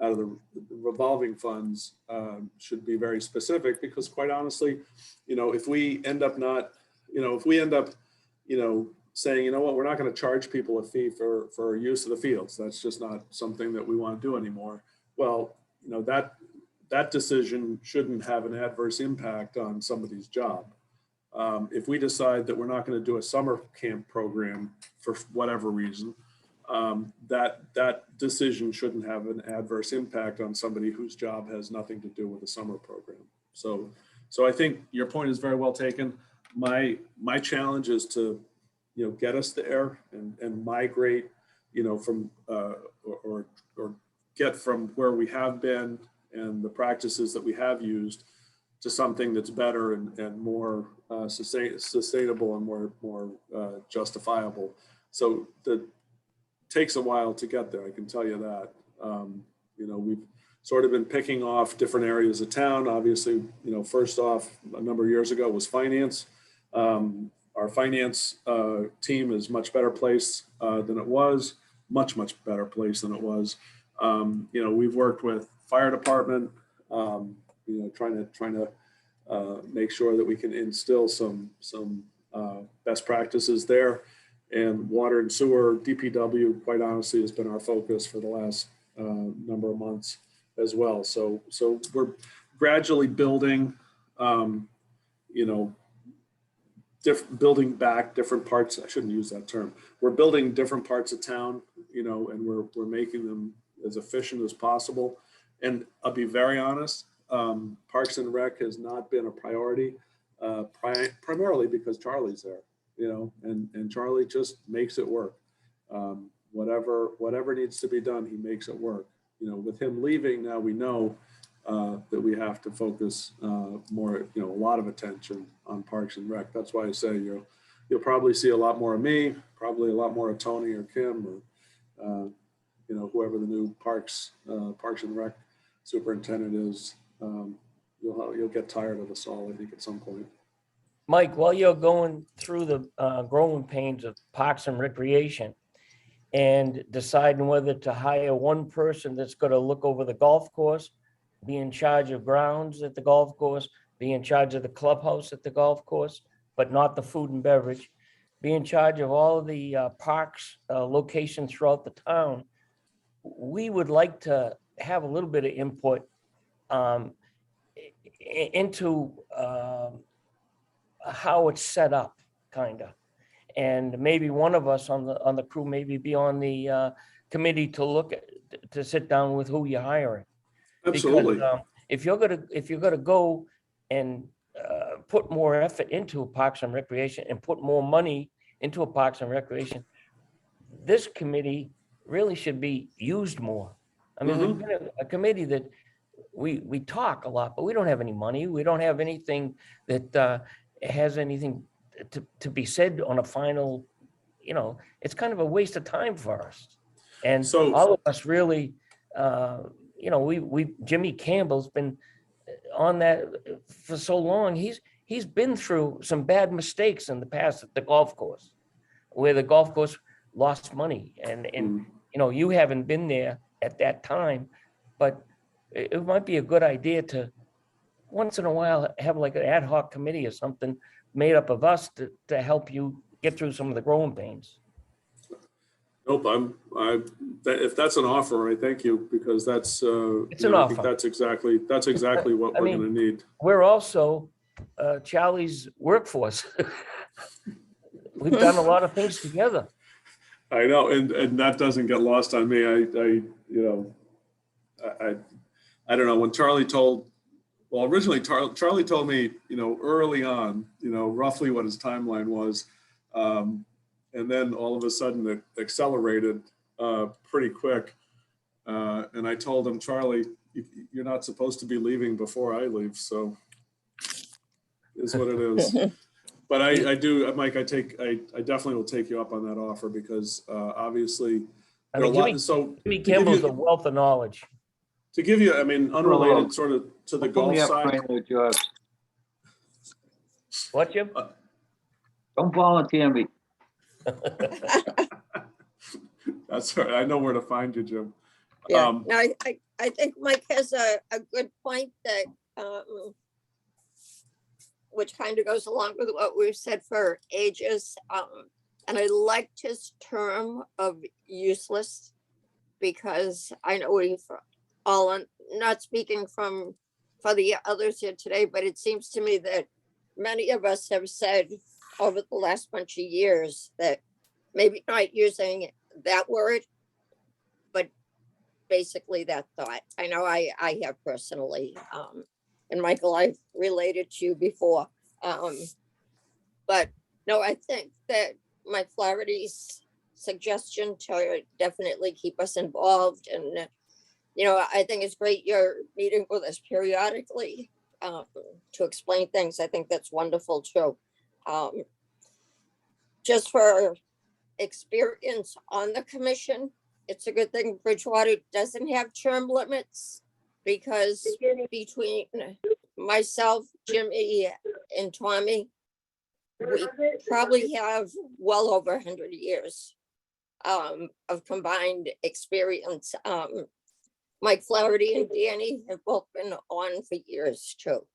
out of the revolving funds should be very specific, because quite honestly, if we end up saying, we're not going to charge people a fee for use of the fields, that's just not something that we want to do anymore. Well, that decision shouldn't have an adverse impact on somebody's job. If we decide that we're not going to do a summer camp program for whatever reason, that decision shouldn't have an adverse impact on somebody whose job has nothing to do with the summer program. So I think your point is very well taken. My challenge is to get us there and migrate from or get from where we have been and the practices that we have used to something that's better and more sustainable and more justifiable. So that takes a while to get there, I can tell you that. We've sort of been picking off different areas of town. Obviously, first off, a number of years ago was finance. Our finance team is much better placed than it was, much better placed than it was. We've worked with fire department, trying to make sure that we can instill some best practices there. And water and sewer, DPW, quite honestly, has been our focus for the last number of months as well. So we're gradually building, building back different parts. I shouldn't use that term. We're building different parts of town, and we're making them as efficient as possible. And I'll be very honest, Parks and Rec has not been a priority, primarily because Charlie's there. And Charlie just makes it work. Whatever needs to be done, he makes it work. With him leaving now, we know that we have to focus more, a lot of attention on Parks and Rec. That's why I say you'll probably see a lot more of me, probably a lot more of Tony or Kim or whoever the new Parks and Rec superintendent is. You'll get tired of us all, I think, at some point. Mike, while you're going through the growing pains of Parks and Recreation and deciding whether to hire one person that's going to look over the golf course, be in charge of grounds at the golf course, be in charge of the clubhouse at the golf course, but not the food and beverage, be in charge of all of the parks locations throughout the town, we would like to have a little bit of input into how it's set up, kind of. And maybe one of us on the crew, maybe be on the committee to sit down with who you're hiring. Absolutely. Because, if you're gonna go and put more effort into Parks and Recreation and put more money into a Parks and Recreation, this committee really should be used more. I mean, we've been a committee that we talk a lot, but we don't have any money. We don't have anything that has anything to be said on a final, it's kind of a waste of time for us. And So- all of us really, Jimmy Campbell's been on that for so long. He's been through some bad mistakes in the past at the golf course, where the golf course lost money. And you haven't been there at that time, but it might be a good idea to once in a while have like an ad hoc committee or something made up of us to help you get through some of the growing pains. Nope, if that's an offer, I thank you, because that's, It's an I think offer. that's exactly what I we're mean- gonna need. We're also Charlie's workforce. We've done a lot of things together. I know, and that doesn't get lost on me. I don't know, when Charlie originally Charlie told me, early on, roughly what his timeline was. And then all of a sudden it accelerated pretty quick. And I told him, Charlie, you're not supposed to be leaving before I leave. So is what it is. But I do, Mike, I definitely will take you up on that offer, because obviously I there are mean, a lot. So Jimmy to give Campbell's a you, wealth of knowledge. unrelated sort of to the Put golf me up for side. any other jobs. What, Jim? Don't volunteer me. That's all right. I know where to find you, Jim. Yeah, no, I think Mike has a good point that, which kind of goes along with what we've said for ages. And I liked his term of useless, because I know we've all, not speaking for the others here today, but it seems to me that many of us have said over the last bunch of years that maybe not using that word, but basically that thought. I know I have personally, and Michael, I've related to you before. But no, I think that Mike Flaherty's suggestion to definitely keep us involved, and I think it's great you're meeting with us periodically to explain things. I think that's wonderful too. Just for experience on the commission, it's a good thing Bridgewater doesn't have term limits, because between myself, Jimmy, and Tommy, we probably have well over 100 years of combined experience. Mike Flaherty and Danny have both been on for years too.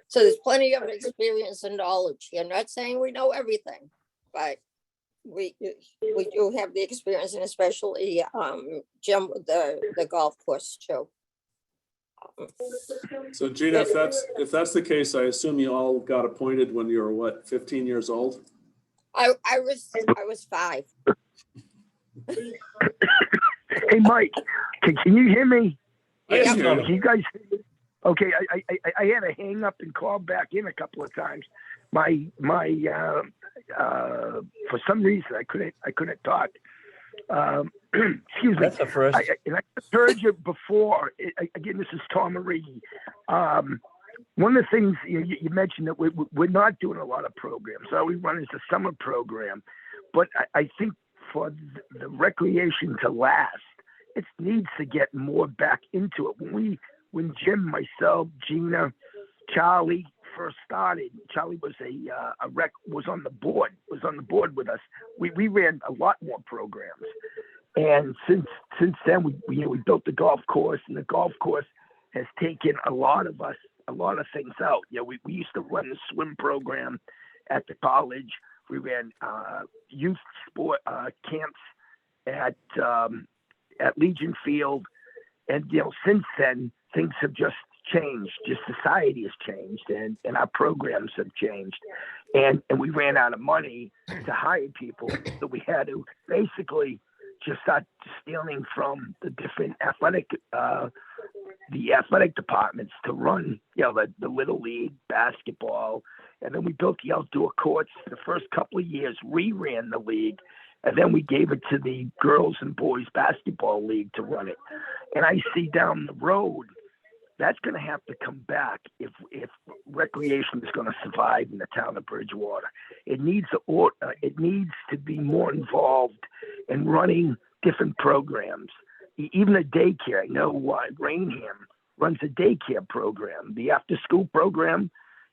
So there's plenty of experience and knowledge here. Not saying we know everything, but we do have the experience, and especially Jim with the golf course too. So Gina, if that's the case, I assume you all got appointed when you were what, 15 years old? I was 5. Hey, Mike, can you hear me? Yes, Yeah, you Tommy. Can you guys? Okay, I had to hang up and call back in a couple of times. My for some reason I couldn't talk. Excuse me. That's the first. And I heard you before. Again, this is Tom Marie. One of the things you mentioned that we're not doing a lot of programs. All we run is a summer program, but I think for the recreation to last, it needs to get more back into it. When Jim, myself, Gina, Charlie first started, Charlie was was on the board with us. We ran a lot more programs, and since then we built the golf course, and the golf course has taken a lot of things out. We used to run the swim program at the college. We ran youth sport camps at Legion Field, and since then things have just changed. Just society has changed, and our programs have changed, and we ran out of money to hire people, so we had to basically just start stealing from the different athletic departments to run the little league basketball. And then we built the outdoor courts. The first couple of years we ran the league, And then we gave it to the girls and boys basketball league to run it. And I see down the road, that's going to have to come back if recreation is going to survive in the town of Bridgewater. It needs to be more involved in running different programs. Even a daycare. I know Rainham runs a daycare program. The after-school program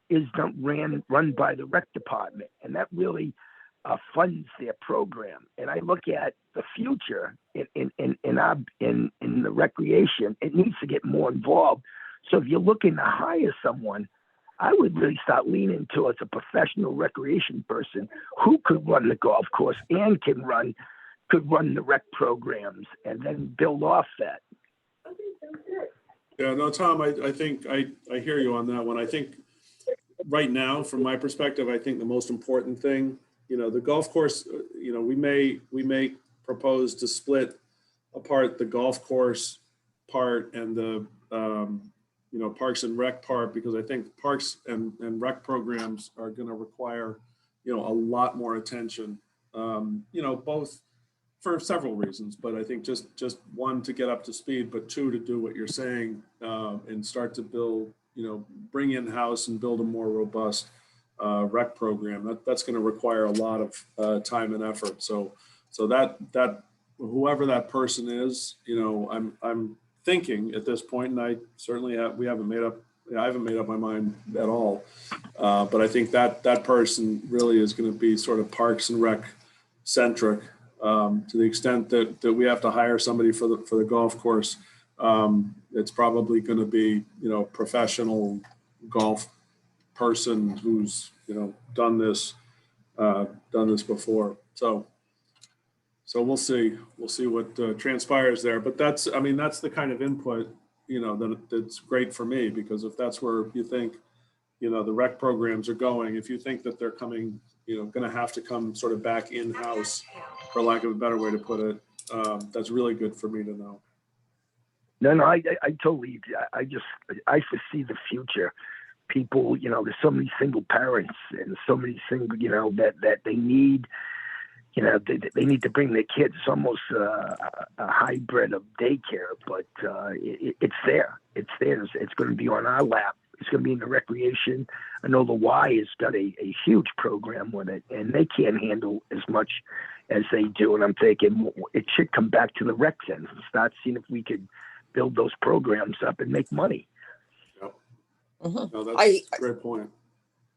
is run by the rec department, and that really funds their program. And I look at the future in the recreation. It needs to get more involved. So if you're looking to hire someone, I would really start leaning towards a professional recreation person who could run the golf course and could run the rec programs, and then build off that. Yeah, no, Tom, I think I hear you on that one. I think right now, from my perspective, I think the most important thing, the golf course, we may propose to split apart the golf course part and the, parks and rec part, because I think parks and rec programs are going to require, a lot more attention, both for several reasons, but I think just one, to get up to speed, but two, to do what you're saying, and start to build, bring in-house and build a more robust rec program. That's going to require a lot of time and effort. So that whoever that person is, I'm thinking at this point, and I certainly I haven't made up my mind at all. But I think that person really is going to be sort of parks and rec centric. To the extent that we have to hire somebody for the golf course, it's probably going to be, professional golf person who's, done this before. So we'll see what transpires there. But that's the kind of input, that's great for me, because if that's where you think, the rec programs are going, if you think that they're coming, going to have to come sort of back in-house, for lack of a better way to put it, that's really good for me to know. No, I totally, I foresee the future. People, there's so many single parents and so many single, that they need, they need to bring their kids. It's almost a hybrid of daycare, but it's there. It's there. It's going to be on our lap. It's going to be in the recreation. I know the Y has got a huge program with it, and they can't handle as much as they do. And I'm thinking it should come back to the rec center and start seeing if we could build those programs up and make money. Yep. Mhm. No, that's a great point.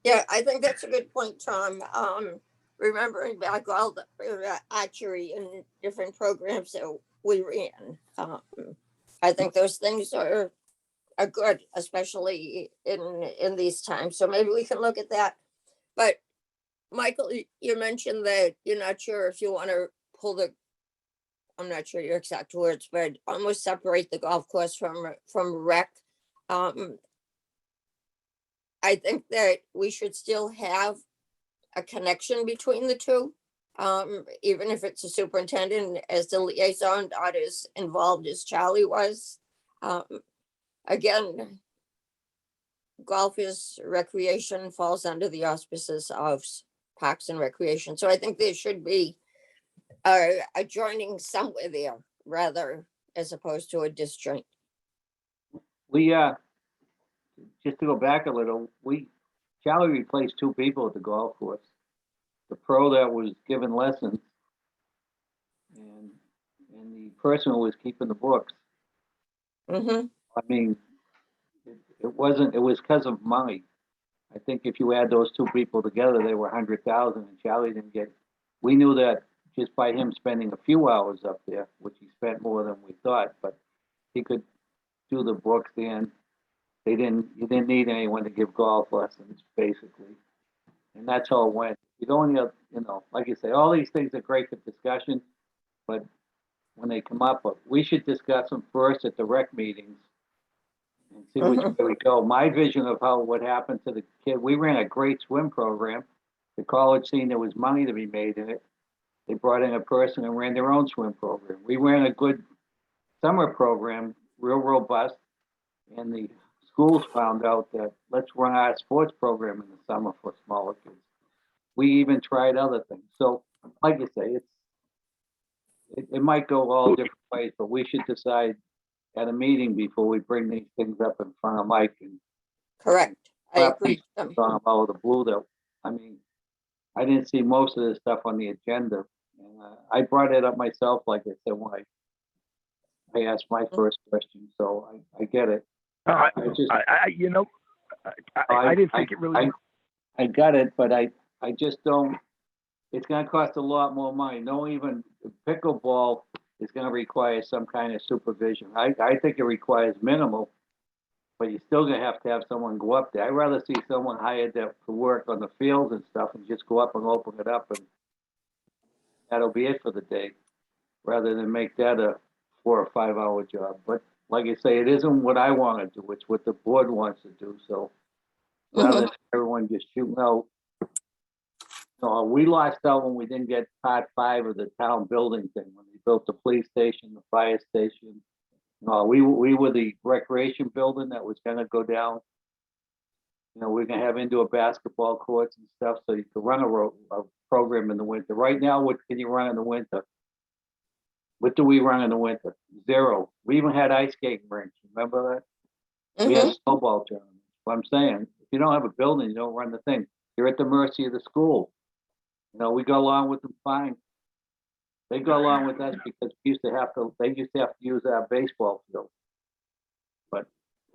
Yeah, I think that's a good point, Tom. Remembering back all the archery and different programs that we ran, I think those things are good, especially in these times. So maybe we can look at that. But Michael, you mentioned that you're not sure if you want to pull I'm not sure your exact words, but almost separate the golf course from rec. I think that we should still have a connection between the two, even if it's a superintendent as the liaison, not as involved as Charlie was. Again, golf is recreation, falls under the auspices of Parks and Recreation. So I think there should be a joining somewhere there, rather, as opposed to a disjoint. We, just to go back a little, Charlie replaced two people at the golf course. The pro that was giving lessons and the person who was keeping the books. Mm-hmm. I mean, it was because of money. I think if you add those two people together, they were 100,000, and Charlie didn't get. We knew that just by him spending a few hours up there, which he spent more than we thought, but he could do the books and you didn't need anyone to give golf lessons, basically. And that's how it went. You don't need, like you say, all these things are great for discussion, but when they come up, we should discuss them first at the rec meetings and see which way we go. My vision of what happened to the kid, we ran a great swim program. The college seen there was money to be made in it. They brought in a person and ran their own swim program. We ran a good summer program, real robust, and the schools found out that let's run our sports program in the summer for smaller kids. We even tried other things. So, like you say, it might go all different ways, but we should decide at a meeting before we bring these things up in front of Mike and Correct. I Well, agree. talking about the blue though. I mean, I didn't see most of this stuff on the agenda. And I brought it up myself, like I said, when I asked my first question, so I get it. I just, you know, I didn't think it really. I got it, but I just don't, it's gonna cost a lot more money. No, even pickleball is gonna require some kind of supervision. I think it requires minimal, but you're still gonna have to have someone go up there. I'd rather see someone hired to work on the fields and stuff and just go up and open it up and that'll be it for the day, rather than make that a 4 or 5 hour job. But like I say, it isn't what I want to do, it's what the board wants to do, so rather than everyone just shooting out. So we lost out when we didn't get part 5 of the town building thing, when they built the police station, the fire station. No, we were the recreation building that was gonna go down. You know, we're gonna have indoor basketball courts and stuff, so you can run a program in the winter. Right now, what can you run in the winter? What do we run in the winter? 0. We even had ice skating rinks, remember that? We had snowball tournaments. What I'm saying, if you don't have a building, you don't run the thing. You're at the mercy of the school. You know, we go along with them fine. They go along with us because they used to have to use our baseball field. But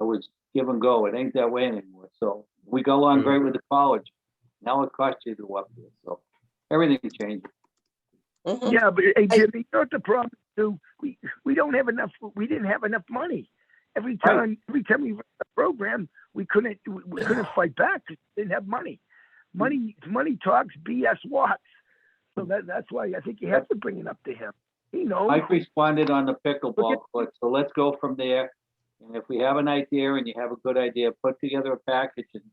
it was give and go. It ain't that way anymore. So we go along great with the college. Now it costs you to go up there. So everything changes. Yeah, but hey, Jimmy, you know what the problem is too? We don't have enough. We didn't have enough money. Every time we ran a program, we couldn't fight back because we didn't have money. Money talks, BS walks. So that's why I think you have to bring it up to him. He knows. Mike responded on the pickleball court, so let's go from there. And if we have an idea and you have a good idea, put together a package and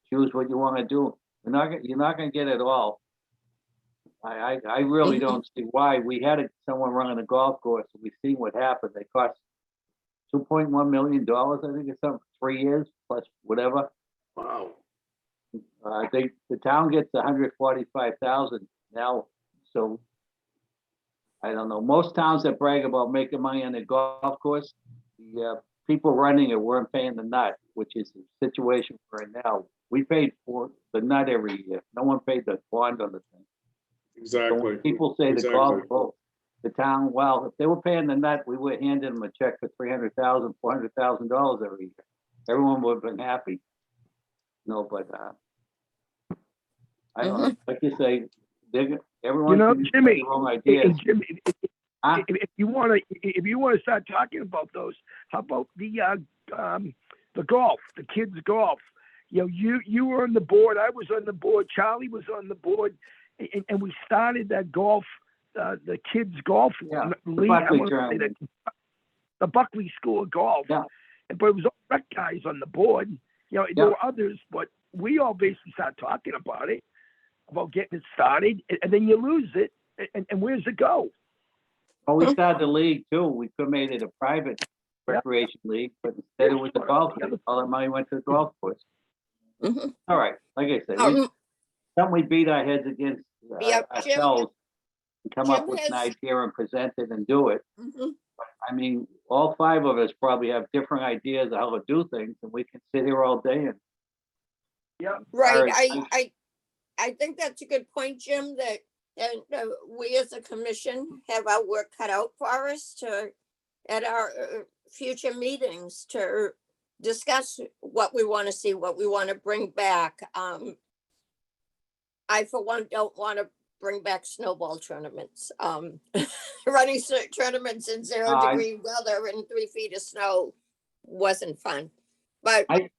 choose what you want to do. You're not going to get it all. I really don't see why. We had someone running a golf course, and we've seen what happened. They cost $2.1 million, I think it's something, 3 years plus whatever. Wow. The town gets 145,000 now, so I don't know. Most towns that brag about making money on their golf course, the people running it weren't paying the nut, which is the situation we're in now. We paid for the nut every year. No one paid the bond on the thing. So Exactly. when people say the golf, the town, well, if they were paying the nut, we would hand them a check for $300,000, $400,000 every year. Everyone would have been happy. No, but I don't know. Like you say, everyone. You know, Jimmy, wrong ideas. Jimmy, Huh? if you want to start talking about those, how about the golf, the kids golf? You know, you were on the board. I was on the board. Charlie was on the board, and we started that golf, the kids golf league. The Buckley School of Golf. Yeah. But it was all rec guys on the board. You know, there were others, but we all basically started talking about it, about getting it started, and then you lose it, and where's it go? Well, we started the league too. We could have made it a private recreation league, but instead it was a golf league. All that money went to the golf course. All right, like I said, something we beat our heads against ourselves and come up with an idea and present it and do it. I mean, all 5 of us probably have different ideas of how to do things, and we can sit here all day and. Yeah. Right. I think that's a good point, Jim, that we as a commission have our work cut out for us at our future meetings to discuss what we want to see, what we want to bring back. I, for one, don't want to bring back snowball tournaments. Running tournaments in 0-degree weather and 3 feet of snow wasn't fun. But I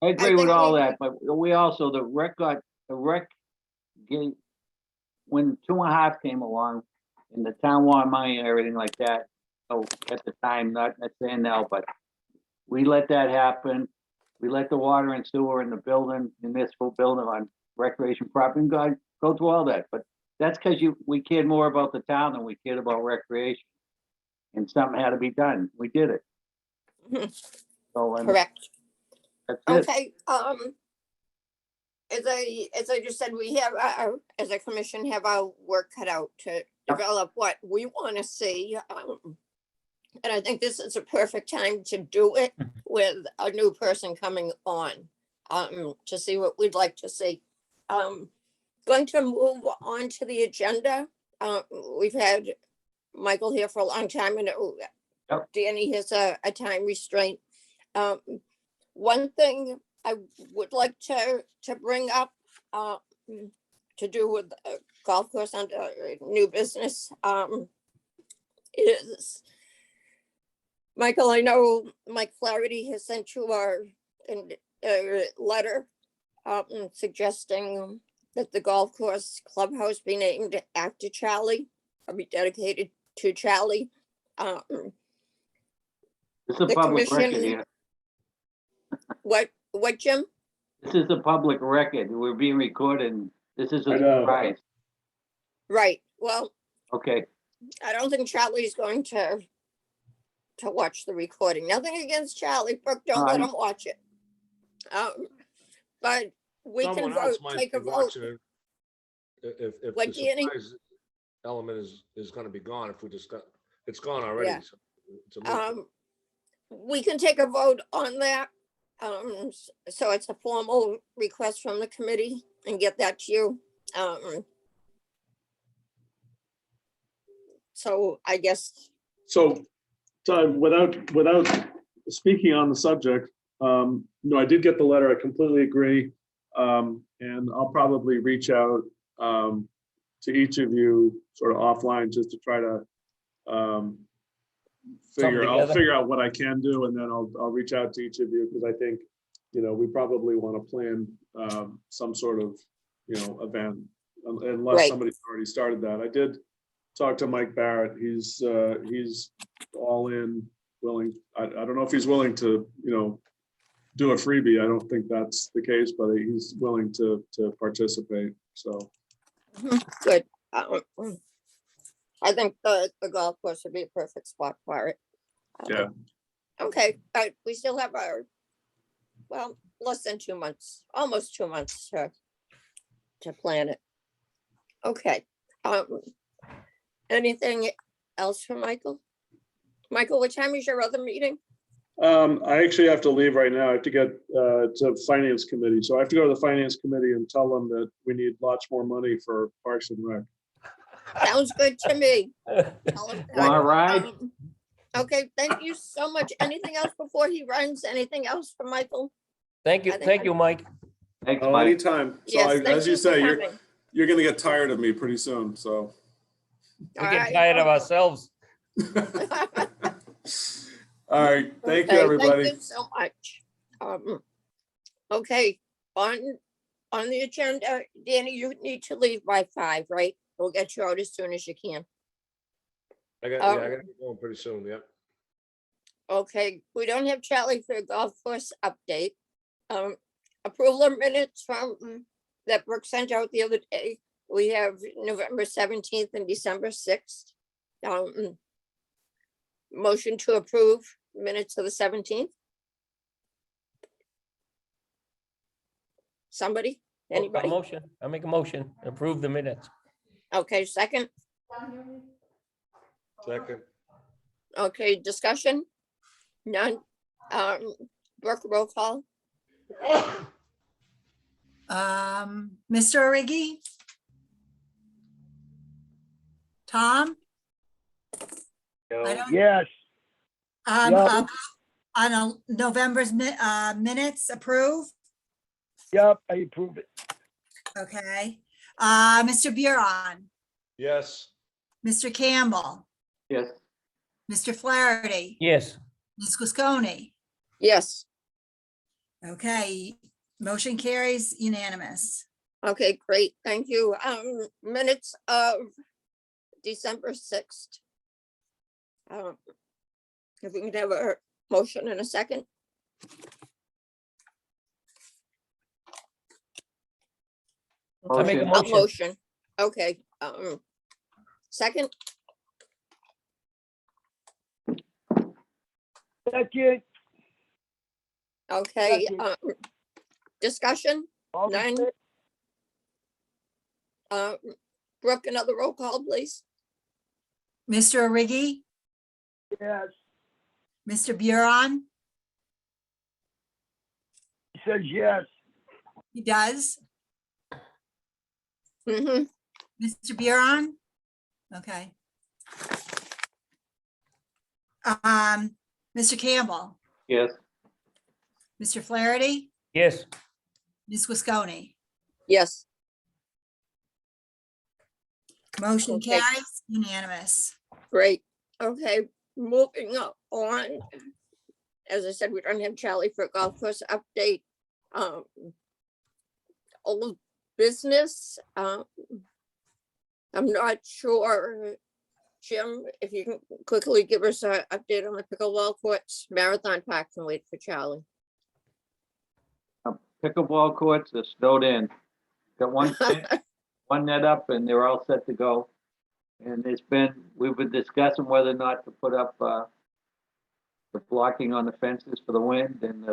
agree with all that, but we also, the rec game, when 2.5 came along and the town wanted money and everything like that, so at the time, not saying now, but we let that happen. We let the water and sewer in the building, municipal building on recreation property, and go through all that. But that's because we cared more about the town than we cared about recreation. And something had to be done. We did it. So, correct. That's it. Okay. as I just said, we have our, as a commission, have our work cut out to develop what we want to see. And I think this is a perfect time to do it with a new person coming on, to see what we'd like to see. Going to move on to the agenda. We've had Michael here for a long time, and Yep. Danny has a time restraint. One thing I would like to bring up, to do with golf course under new business, is, Michael, I know Mike Flaherty has sent you a letter suggesting that the golf course clubhouse be named after Charlie, or be dedicated to Charlie. This is a The public record commission- here. What, Jim? This is a public record. We're being recorded. And this is I a know. surprise. Right, well, Okay, I don't think Charlie's going to watch the recording. Nothing against Charlie, Brooke, don't let Fine. him watch it. But we can Someone vote, else might take be a vote. watching it. If What, the Danny? surprise element is gonna be gone, if we just got, it's gone already. Yeah. So it's a moot. We can take a vote on that. So it's a formal request from the committee and get that to you. So I guess, So, without speaking on the subject, no, I did get the letter. I completely agree. And I'll probably reach out to each of you sort of offline just to try to together. figure out what I can do, and then I'll reach out to each of you, because I think, we probably want to plan some sort of, event, unless Right. somebody's already started that. I did talk to Mike Barrett. He's all in, willing. I don't know if he's willing to, do a freebie. I don't think that's the case, but he's willing to participate. So, good. I think the golf course would be a perfect spot for it. yeah. Okay, but we still have less than 2 months, almost 2 months to plan it. Okay. Anything else for Michael? Michael, what time is your other meeting? I actually have to leave right now. I have to get to finance committee. So I have to go to the finance committee and tell them that we need lots more money for Parks and Rec. Sounds good to me. Tell him that. all right. Okay, thank you so much. Anything else before he runs? Anything else for Michael? Thank you, I think thank you, Mike. Thanks, Oh, Mike. anytime. So Yes, thank as you for say, coming. you're gonna get tired of me pretty soon, so. We All get right. tired of ourselves. All right, thank you, Okay, everybody. Thank you so much. Okay, on the agenda, Danny, you need to leave by 5, right? We'll get you out as soon as you can. I gotta get going pretty soon, yeah. Okay, we don't have Charlie for a golf course update. Approval of minutes from that Brooke sent out the other day. We have November 17th and December 6th. Motion to approve minutes of the 17th. Somebody, anybody? I make a motion, approve the minutes. Okay, second. Second, Okay, discussion? None. Brooke, roll call. Mr. Origi? Tom? I don't, Yes, um, on November's minutes, approve? yep, I approve it. Okay. Mr. Buron, yes, Mr. Campbell, Yes, Mr. Flaherty, Yes, Ms. Gusconi. Yes. Okay, motion carries unanimous. Okay, great. Thank you. Minutes of December 6th. If we can have a motion in a second. I make a Motion. A motion. motion. Okay, second. Second, Okay, Second. discussion? all in None. fa- Brooke, another roll call, please. Mr. Riggi, Yes, Mr. Buron, he says yes. he does. Mm-hmm. Mr. Buron? Okay. Mr. Campbell, Yes, Mr. Flaherty, Yes, Ms. Wasconi. Yes. Motion Okay. carries unanimous. Great. Okay, moving on. As I said, we don't have Charlie for a golf course update. Old business. I'm not sure, Jim, if you can quickly give us an update on the pickleball courts. Marathon Park can wait for Charlie. pickleball courts are snowed in. Got one net up and they're all set to go. And we've been discussing whether or not to put up, the blocking on the fences for the wind and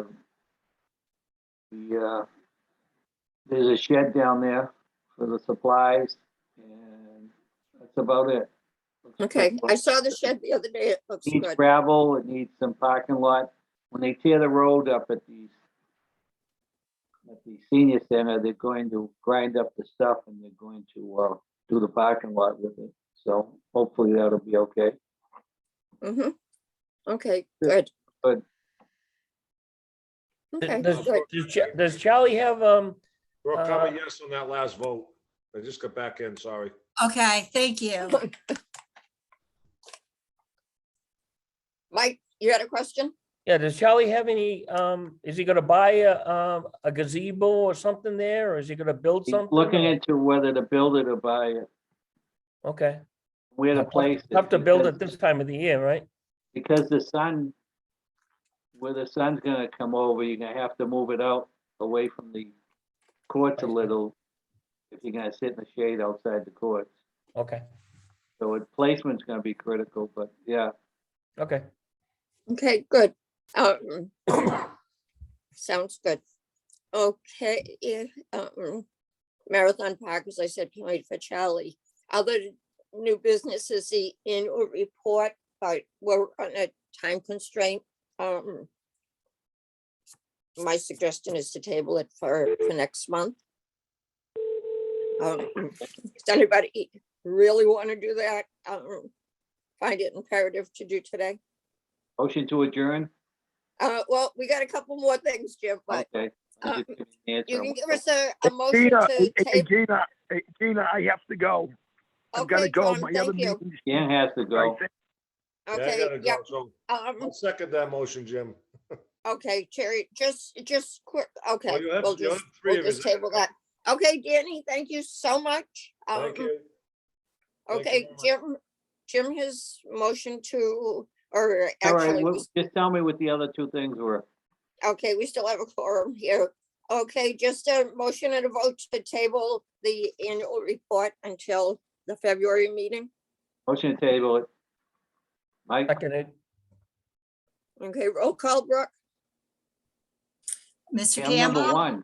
there's a shed down there for the supplies and that's about it. Okay, I saw the shed the other day. It looks Needs good. gravel, it needs some parking lot. When they tear the road up at the senior center, they're going to grind up the stuff and they're going to, do the parking lot with it. So hopefully that'll be okay. Mm-hmm. Okay, good. Good. Okay, does, good. does Charlie have, Brooke, I'm a yes on that last vote. I just got back in, sorry. Okay, thank you. Mike, you had a question? yeah, does Charlie have any, is he gonna buy a gazebo or something there, or is he gonna build He's something? looking or- into whether to build it or buy it, Okay. where to Tough- place it. Tough to build because- it this time of the year, right? Because the sun, where the sun's gonna come over, you're gonna have to move it out away from the courts a little. If you're gonna sit in the shade outside the courts. Okay, Placement's gonna be critical, but yeah, okay. Okay, good. Sounds good. Okay, Marathon Park, as I said, can wait for Charlie. Other new businesses, the annual report, but we're on a time constraint. My suggestion is to table it for next month. Does anybody really want to do that? Find it imperative to do today? motion to adjourn, Well, we got a couple more things, Jim, but okay. I'll just give you an answer you on can what- give us a motion Gina, to table. Gina, I have to go. I've got Okay, to go. John, My other thank you. meetings. Dan has to go. Yeah, I Okay, gotta yeah, go, so I'll second that motion, Jim. okay, Terry, just quick, okay, you have- we'll you have just, three we'll of just us. table that. Okay, Danny, thank you so much. Thank you. Thank you Okay, very much. Jim has motion to, or All right, actually, well, just tell me what the other two things were. okay, we still have a quorum here. Okay, just a motion and a vote to table the annual report until the February meeting. Motion to table it. Mike, Seconded. Okay, roll call, Brooke. Mr. I'm number Campbell? one.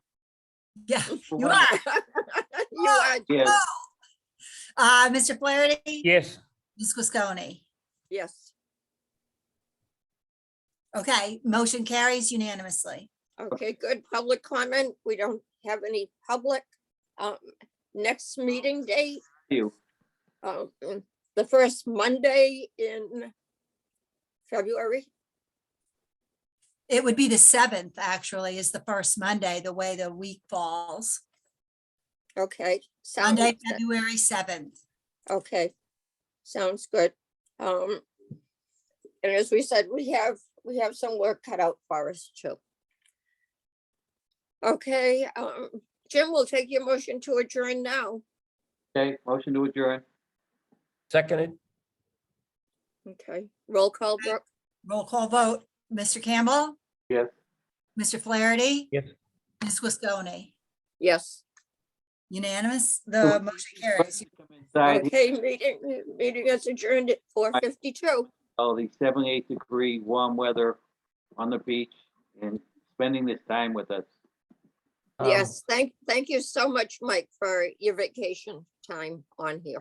Yeah, you One. are. You are, Yes, Mr. Flaherty? Yes, Ms. Wasconi? yes. Okay, motion carries unanimously. Okay, good. Public comment. We don't have any public. Next meeting date, you. the first Monday in February. It would be the 7th, actually, is the first Monday, the way the week falls. Okay. sounds Monday, good. February 7th. Okay, sounds good. And as we said, we have some work cut out for us too. Okay, Jim will take your motion to adjourn now. Okay, motion to adjourn. seconded. Okay, roll call, Brooke. Roll call vote. Mr. Campbell? Yes. Mr. Flaherty? Yes. Ms. Wasconi? Yes. Unanimous? The motion carries. Come inside, Okay, meeting is adjourned at 4:52. all the 78-degree warm weather on the beach and spending this time with us. Yes, thank you so much, Mike, for your vacation time on here.